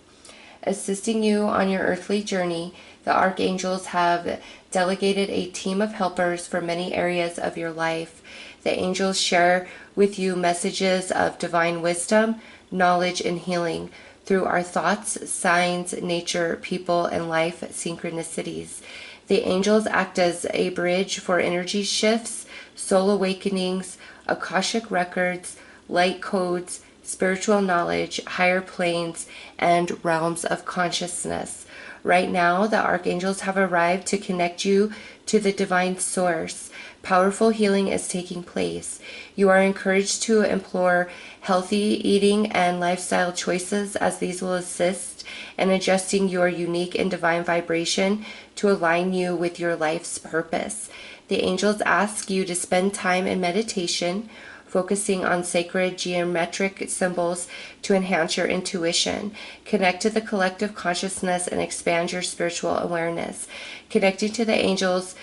[SPEAKER 1] Assisting you on your earthly journey, the archangels have delegated a team of helpers for many areas of your life. The angels share with you messages of divine wisdom, knowledge, and healing through our thoughts, signs, nature, people, and life synchronicities. The angels act as a bridge for energy shifts, soul awakenings, Akashic records, light codes, spiritual knowledge, higher planes, and realms of consciousness. Right now, the archangels have arrived to connect you to the divine source. Powerful healing is taking place. You are encouraged to implore healthy eating and lifestyle choices, as these will assist in adjusting your unique and divine vibration to align you with your life's purpose. The angels ask you to spend time in meditation, focusing on sacred geometric symbols to enhance your intuition. Connect to the collective consciousness and expand your spiritual awareness. Connecting to the angels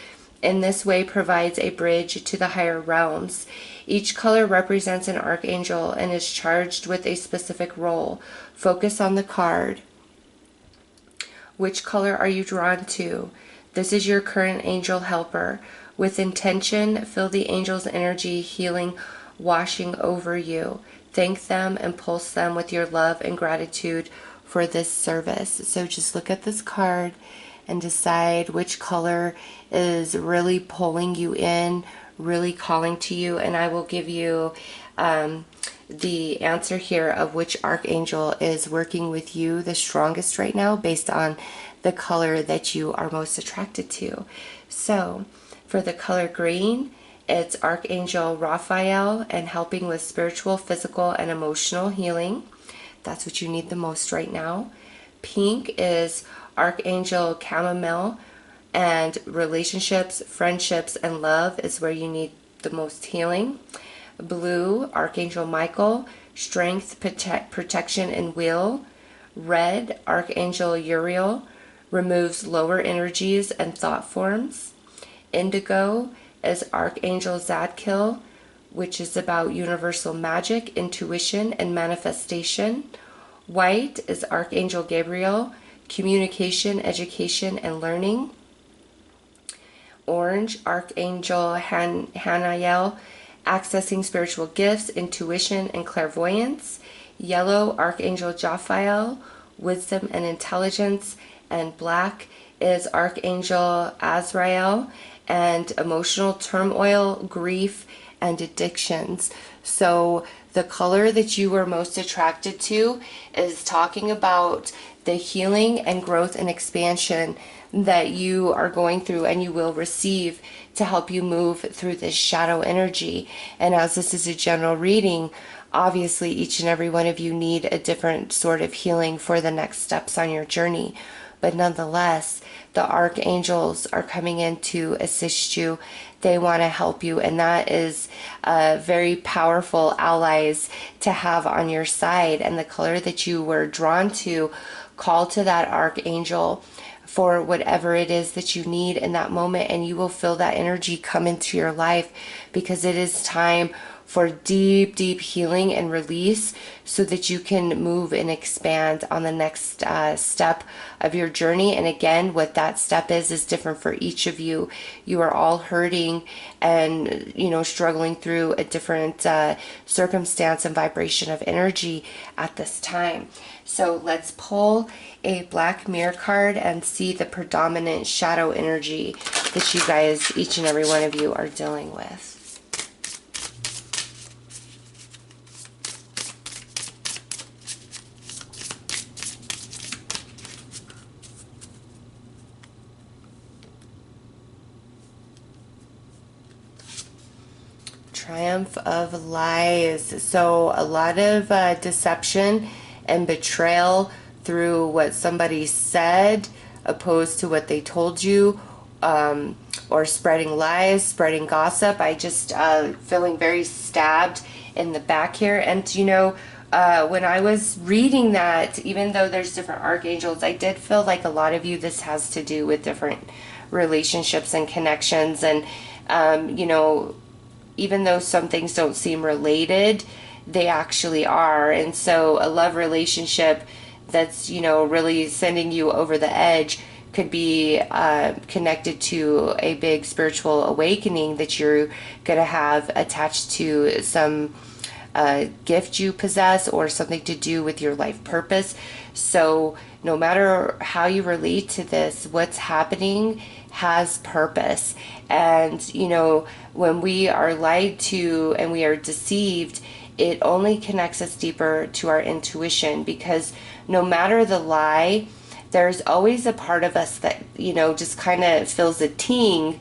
[SPEAKER 1] in this way provides a bridge to the higher realms. Each color represents an archangel and is charged with a specific role. Focus on the card. Which color are you drawn to? This is your current angel helper. With intention, feel the angel's energy healing washing over you. Thank them and pulse them with your love and gratitude for this service. So just look at this card and decide which color is really pulling you in, really calling to you, and I will give you the answer here of which archangel is working with you the strongest right now based on the color that you are most attracted to. So for the color green, it's Archangel Raphael and helping with spiritual, physical, and emotional healing. That's what you need the most right now. Pink is Archangel Chamomile And relationships, friendships, and love is where you need the most healing. Blue, Archangel Michael, strength, protection, and will. Red, Archangel Uriel, removes lower energies and thought forms. Indigo is Archangel Zadkiel, which is about universal magic, intuition, and manifestation. White is Archangel Gabriel, communication, education, and learning. Orange, Archangel Hanael, accessing spiritual gifts, intuition, and clairvoyance. Yellow, Archangel Jophiel, wisdom and intelligence. And black is Archangel Azrael, and emotional turmoil, grief, and addictions. So the color that you were most attracted to is talking about the healing and growth and expansion that you are going through and you will receive to help you move through this shadow energy. And as this is a general reading, obviously each and every one of you need a different sort of healing for the next steps on your journey. But nonetheless, the archangels are coming in to assist you. They want to help you, and that is very powerful allies to have on your side. And the color that you were drawn to, call to that archangel for whatever it is that you need in that moment, and you will feel that energy come into your life, because it is time for deep, deep healing and release so that you can move and expand on the next step of your journey. And again, what that step is different for each of you. You are all hurting and, struggling through a different circumstance and vibration of energy at this time. So let's pull a black mirror card and see the predominant shadow energy that you guys, each and every one of you, are dealing with. Triumph of lies. So a lot of deception and betrayal through what somebody said opposed to what they told you, or spreading lies, spreading gossip. I just feeling very stabbed in the back here. And when I was reading that, even though there's different archangels, I did feel like a lot of you, this has to do with different relationships and connections. And even though some things don't seem related, they actually are. And so a love relationship that's, really sending you over the edge could be connected to a big spiritual awakening that you're going to have attached to some gift you possess or something to do with your life purpose. So no matter how you relate to this, what's happening has purpose. And when we are lied to and we are deceived, it only connects us deeper to our intuition, because no matter the lie, there's always a part of us that just kind of feels a ting,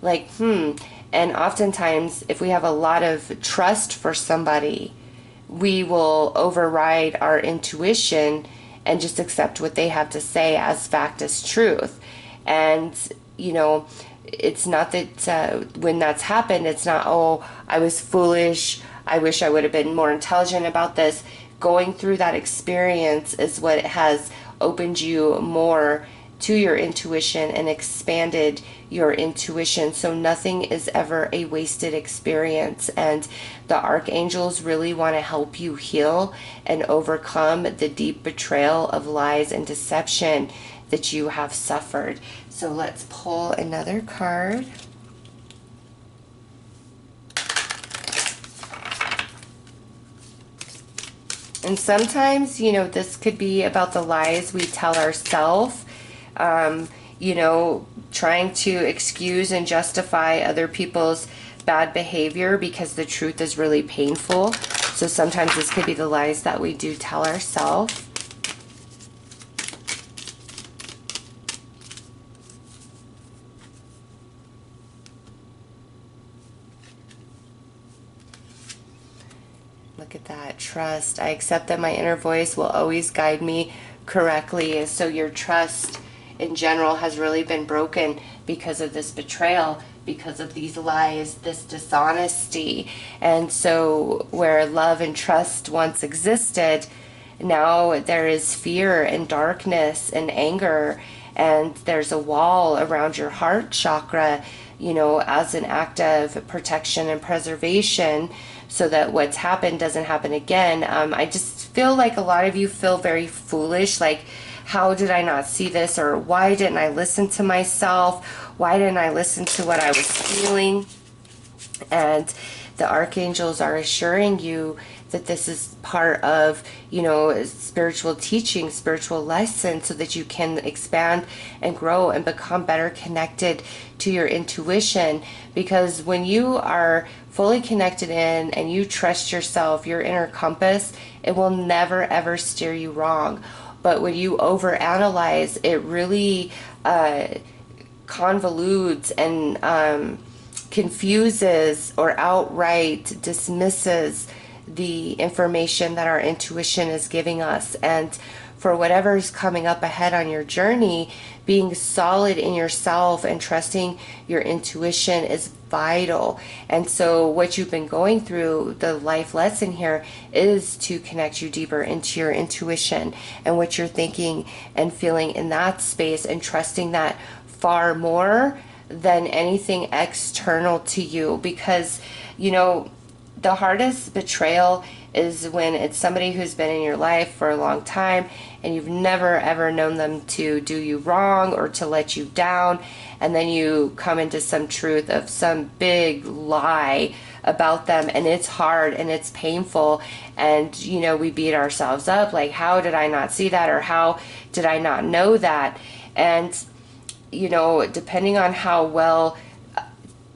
[SPEAKER 1] like and oftentimes if we have a lot of trust for somebody, we will override our intuition and just accept what they have to say as fact, as truth. And it's not that when that's happened, it's not, oh, I was foolish, I wish I would have been more intelligent about this. Going through that experience is what has opened you more to your intuition and expanded your intuition. So nothing is ever a wasted experience. And the archangels really want to help you heal and overcome the deep betrayal of lies and deception that you have suffered. So let's pull another card. And sometimes, this could be about the lies we tell ourselves, trying to excuse and justify other people's bad behavior because the truth is really painful. So sometimes this could be the lies that we do tell ourselves. Look at that. Trust. I accept that my inner voice will always guide me correctly. So your trust in general has really been broken. because of this betrayal, because of these lies, this dishonesty. And so where love and trust once existed, now there is fear and darkness and anger, and there's a wall around your heart chakra, you know, as an act of protection and preservation, so that what's happened doesn't happen again. I just feel like a lot of you feel very foolish, like, how did I not see this? Or why didn't I listen to myself? Why didn't I listen to what I was feeling? And the archangels are assuring you that this is part of, you know, spiritual teaching, spiritual lesson, so that you can expand and grow and become better connected to your intuition. Because when you are fully connected in and you trust yourself, your inner compass, it will never ever steer you wrong. But when you overanalyze, it really convolutes and confuses or outright dismisses the information that our intuition is giving us. And for whatever's coming up ahead on your journey, being solid in yourself and trusting your intuition is vital. And so what you've been going through, the life lesson here, is to connect you deeper into your intuition and what you're thinking and feeling in that space, and trusting that far more than anything external to you. Because, you know, the hardest betrayal is when it's somebody who's been in your life for a long time and you've never ever known them to do you wrong or to let you down, and then you come into some truth of some big lie about them, and it's hard and it's painful, and you know, we beat ourselves up like, how did I not see that, or how did I not know that? And you know, depending on how well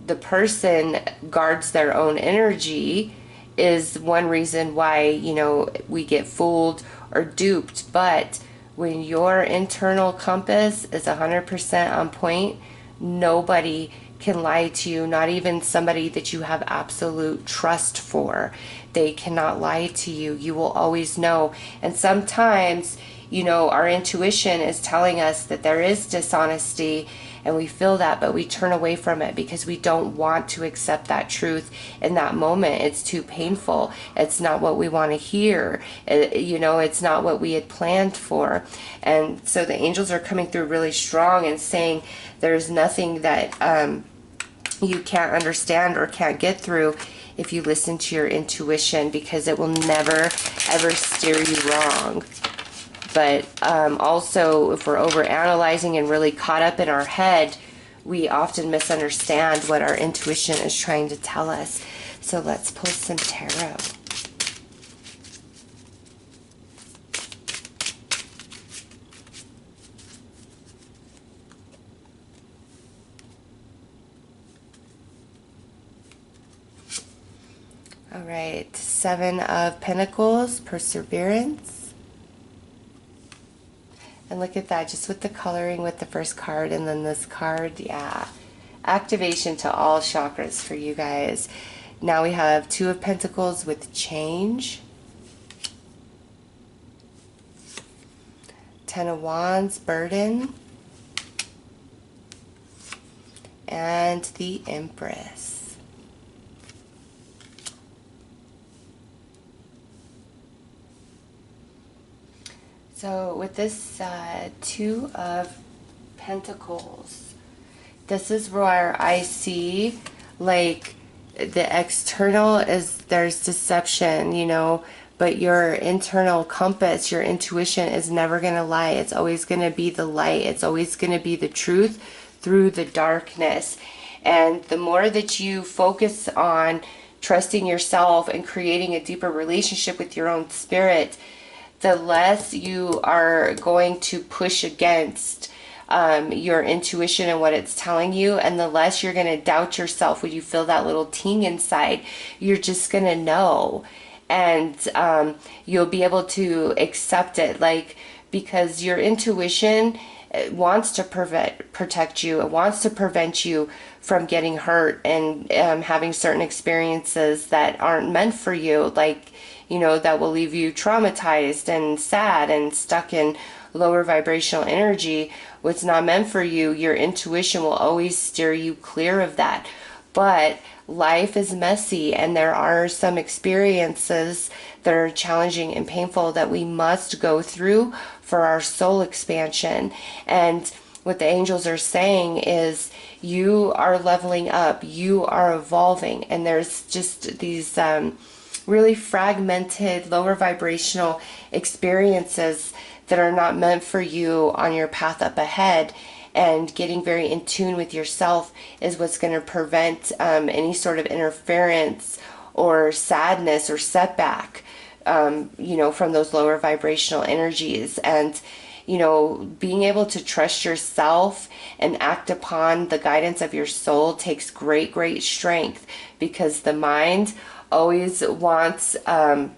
[SPEAKER 1] the person guards their own energy is one reason why, you know, we get fooled or duped. But when your internal compass is 100% on point, nobody can lie to you, not even somebody that you have absolute trust for. They cannot lie to you. You will always know. And sometimes, you know, our intuition is telling us that there is dishonesty, and we feel that, but we turn away from it because we don't want to accept that truth in that moment. It's too painful. It's not what we want to hear. You know, it's not what we had planned for. And so the angels are coming through really strong and saying there's nothing that you can't understand or can't get through if you listen to your intuition, because it will never ever steer you wrong. But also, if we're overanalyzing and really caught up in our head, we often misunderstand what our intuition is trying to tell us. So let's pull some tarot. All right, Seven of Pentacles, perseverance. And look at that, just with the coloring with the first card and then this card, yeah. Activation to all chakras for you guys. Now we have Two of Pentacles with change. Ten of Wands, burden. And the Empress. So with this Two of Pentacles, this is where I see, like, the external is, there's deception, you know, but your internal compass, your intuition is never going to lie. It's always going to be the light. It's always going to be the truth through the darkness. And the more that you focus on trusting yourself and creating a deeper relationship with your own spirit, the less you are going to push against your intuition and what it's telling you, and the less you're going to doubt yourself when you feel that little ting inside. You're just going to know, and you'll be able to accept it, like, because your intuition wants to protect you. It wants to prevent you from getting hurt and having certain experiences that aren't meant for you, like, you know, that will leave you traumatized and sad and stuck in lower vibrational energy, what's not meant for you, your intuition will always steer you clear of that. But life is messy, and there are some experiences that are challenging and painful that we must go through for our soul expansion. And what the angels are saying is you are leveling up, you are evolving, and there's just these really fragmented, lower vibrational experiences that are not meant for you on your path up ahead. And getting very in tune with yourself is what's going to prevent any sort of interference or sadness or setback, from those lower vibrational energies. And being able to trust yourself and act upon the guidance of your soul takes great, great strength, because the mind always wants, to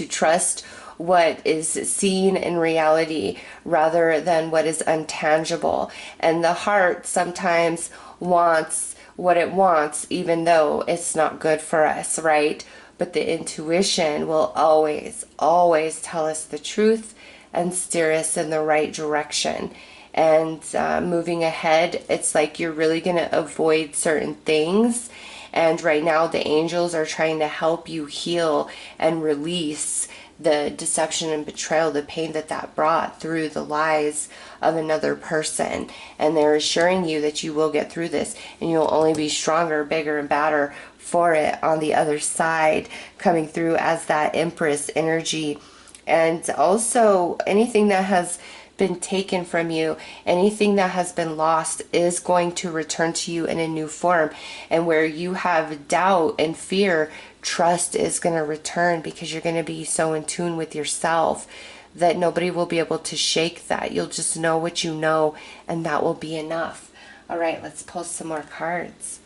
[SPEAKER 1] trust what is seen in reality rather than what is untangible. And the heart sometimes wants what it wants, even though it's not good for us, right? But the intuition will always, always tell us the truth and steer us in the right direction. And moving ahead, it's like you're really going to avoid certain things. And right now, the angels are trying to help you heal and release the deception and betrayal, the pain that brought through the lies of another person. And they're assuring you that you will get through this, and you'll only be stronger, bigger, and badder for it on the other side, coming through as that Empress energy. And also, anything that has been taken from you, anything that has been lost, is going to return to you in a new form. And where you have doubt and fear, trust is going to return, because you're going to be so in tune with yourself that nobody will be able to shake that. You'll just know what you know, and that will be enough. All right, let's pull some more cards.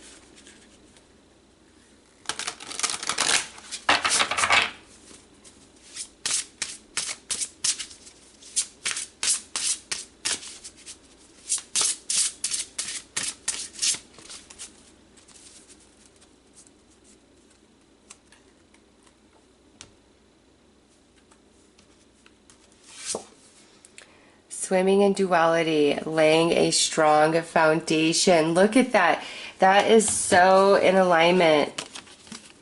[SPEAKER 1] Swimming in duality, laying a strong foundation. Look at that. That is so in alignment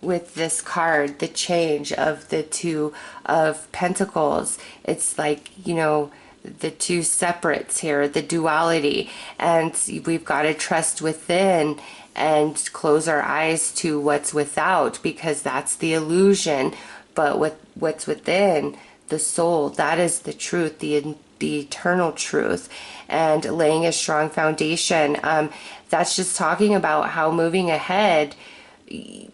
[SPEAKER 1] with this card, the change of the Two of Pentacles. It's like, the two separates here, the duality. And we've got to trust within and close our eyes to what's without, because that's the illusion. But what's within, the soul, that is the truth, the eternal truth. And laying a strong foundation, that's just talking about how moving ahead,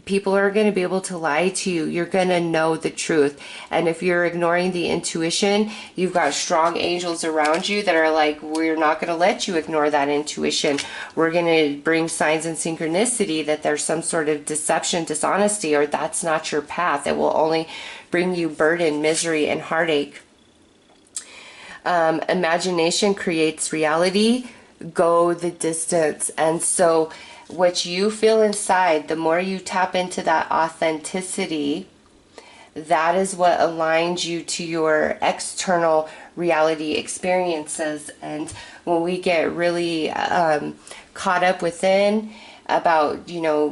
[SPEAKER 1] people are going to be able to lie to you. You're going to know the truth. And if you're ignoring the intuition, you've got strong angels around you that are like, we're not going to let you ignore that intuition. We're going to bring signs and synchronicity that there's some sort of deception, dishonesty, or that's not your path. It will only bring you burden, misery, and heartache. Imagination creates reality. Go the distance. And so what you feel inside, the more you tap into that authenticity, that is what aligns you to your external reality experiences. And when we get really caught up within about,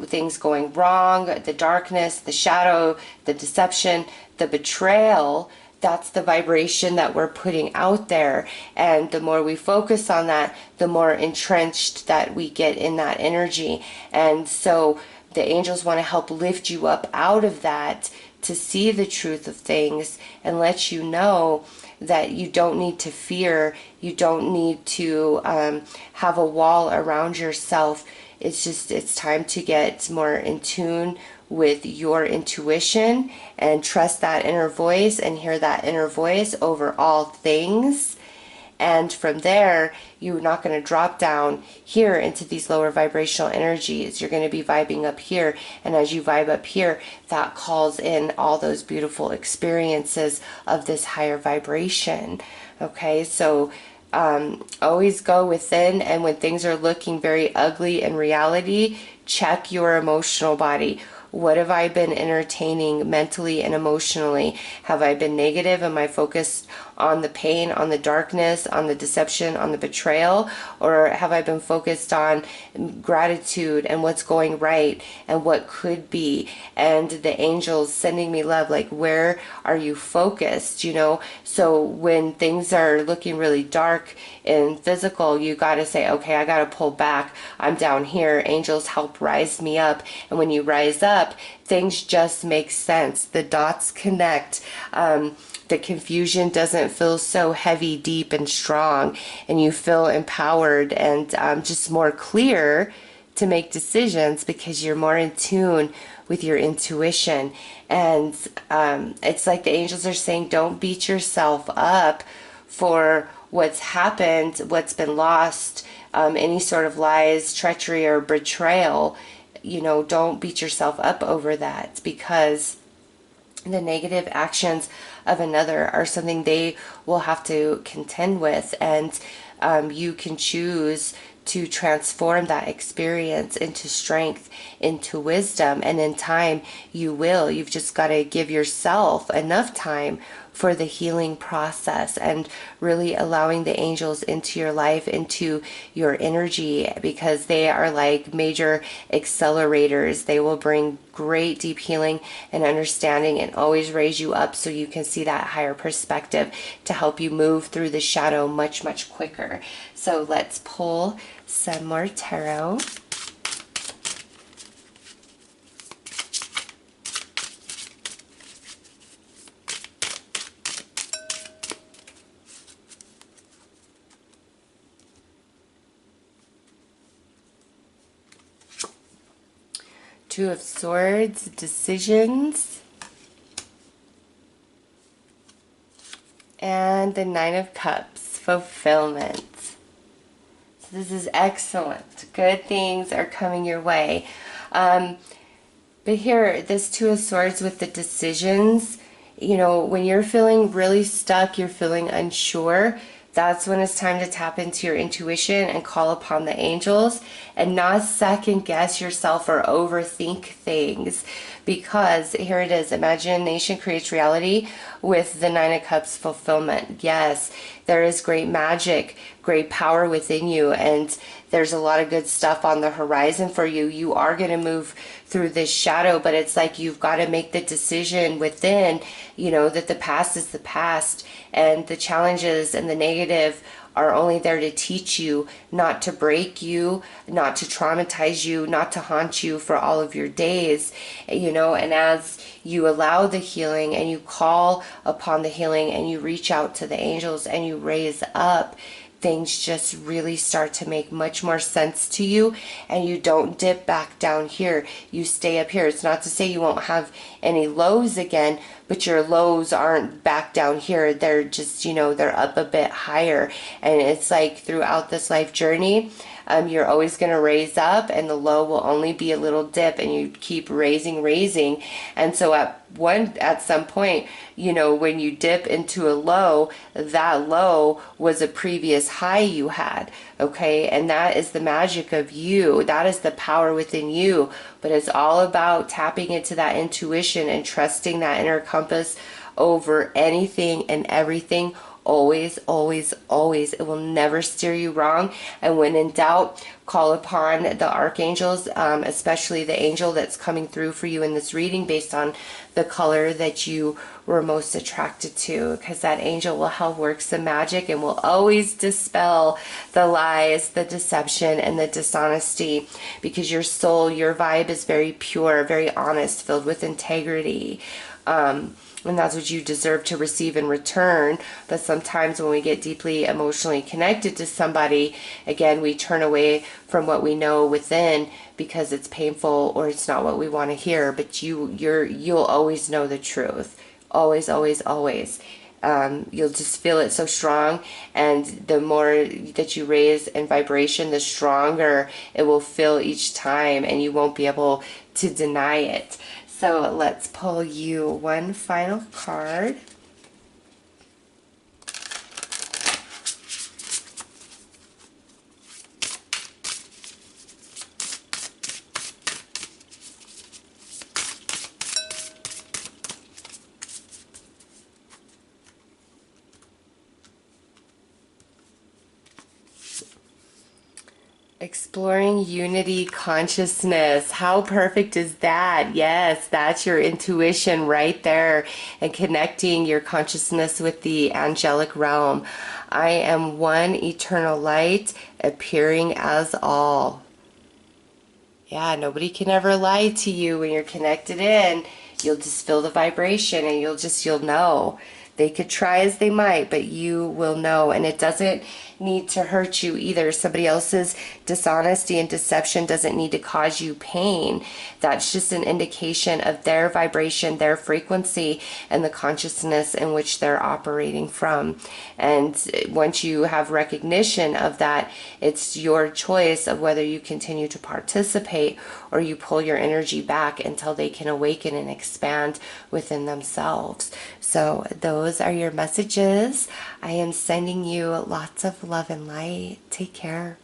[SPEAKER 1] things going wrong, the darkness, the shadow, the deception, the betrayal, that's the vibration that we're putting out there. And the more we focus on that, the more entrenched that we get in that energy. And so the angels want to help lift you up out of that, to see the truth of things and let you know that you don't need to fear. You don't need to have a wall around yourself. It's time to get more in tune with your intuition and trust that inner voice and hear that inner voice over all things. And from there, you're not going to drop down here into these lower vibrational energies. You're going to be vibing up here. And as you vibe up here, that calls in all those beautiful experiences of this higher vibration. Okay, so always go within. And when things are looking very ugly in reality, check your emotional body. What have I been entertaining mentally and emotionally? Have I been negative? Am I focused on the pain, on the darkness, on the deception, on the betrayal? Or have I been focused on gratitude and what's going right and what could be, and the angels sending me love? Like, where are you focused, you know? So when things are looking really dark and physical, you got to say, okay, I got to pull back. I'm down here. Angels help rise me up. And when you rise up, things just make sense. The dots connect. The confusion doesn't feel so heavy, deep, and strong, and you feel empowered and just more clear to make decisions because you're more in tune with your intuition. And it's like the angels are saying, don't beat yourself up for what's happened, what's been lost, any sort of lies, treachery, or betrayal. You know, don't beat yourself up over that, because the negative actions of another are something they will have to contend with, and you can choose to transform that experience into strength, into wisdom, and in time you will. You've just got to give yourself enough time for the healing process and really allowing the angels into your life, into your energy, because they are like major accelerators. They will bring great deep healing and understanding and always raise you up so you can see that higher perspective to help you move through the shadow much, much quicker. So let's pull some more tarot. Two of Swords, decisions. And the Nine of Cups, fulfillment. So this is excellent. Good things are coming your way. But here, this Two of Swords with the decisions, you know, when you're feeling really stuck, you're feeling unsure, that's when it's time to tap into your intuition and call upon the angels and not second guess yourself or overthink things. Because here it is, imagination creates reality with the Nine of Cups, fulfillment. Yes, there is great magic, great power within you, and there's a lot of good stuff on the horizon for you. You are going to move through this shadow, but it's like you've got to make the decision within, you know, that the past is the past, and the challenges and the negative are only there to teach you, not to break you, not to traumatize you, not to haunt you for all of your days, you know. And as you allow the healing and you call upon the healing and you reach out to the angels and you raise up, things just really start to make much more sense to you, and you don't dip back down here. You stay up here. It's not to say you won't have any lows again, but your lows aren't back down here. They're just, you know, they're up a bit higher. And it's like throughout this life journey, you're always going to raise up, and the low will only be a little dip, and you keep raising. And so at some point, you know, when you dip into a low, that low was a previous high you had. Okay, and that is the magic of you. That is the power within you. But it's all about tapping into that intuition and trusting that inner compass over anything and everything. Always, always, always. It will never steer you wrong. And when in doubt, call upon the archangels, especially the angel that's coming through for you in this reading based on the color that you were most attracted to, because that angel will help work some magic and will always dispel the lies, the deception, and the dishonesty, because your soul, your vibe is very pure, very honest, filled with integrity. And that's what you deserve to receive in return. But sometimes when we get deeply emotionally connected to somebody, again, we turn away from what we know within because it's painful or it's not what we want to hear. But you'll always know the truth. Always, always, always. You'll just feel it so strong, and the more that you raise in vibration, the stronger it will feel each time, and you won't be able to deny it. So let's pull you one final card. Exploring unity consciousness. How perfect is that? Yes, that's your intuition right there, and connecting your consciousness with the angelic realm. I am one eternal light appearing as all. Yeah, nobody can ever lie to you when you're connected in. You'll just feel the vibration and you'll know. They could try as they might, but you will know. And it doesn't need to hurt you either. Somebody else's dishonesty and deception doesn't need to cause you pain. That's just an indication of their vibration, their frequency, and the consciousness in which they're operating from. And once you have recognition of that, it's your choice of whether you continue to participate or you pull your energy back until they can awaken and expand within themselves. So those are your messages. I am sending you lots of love and light. Take care.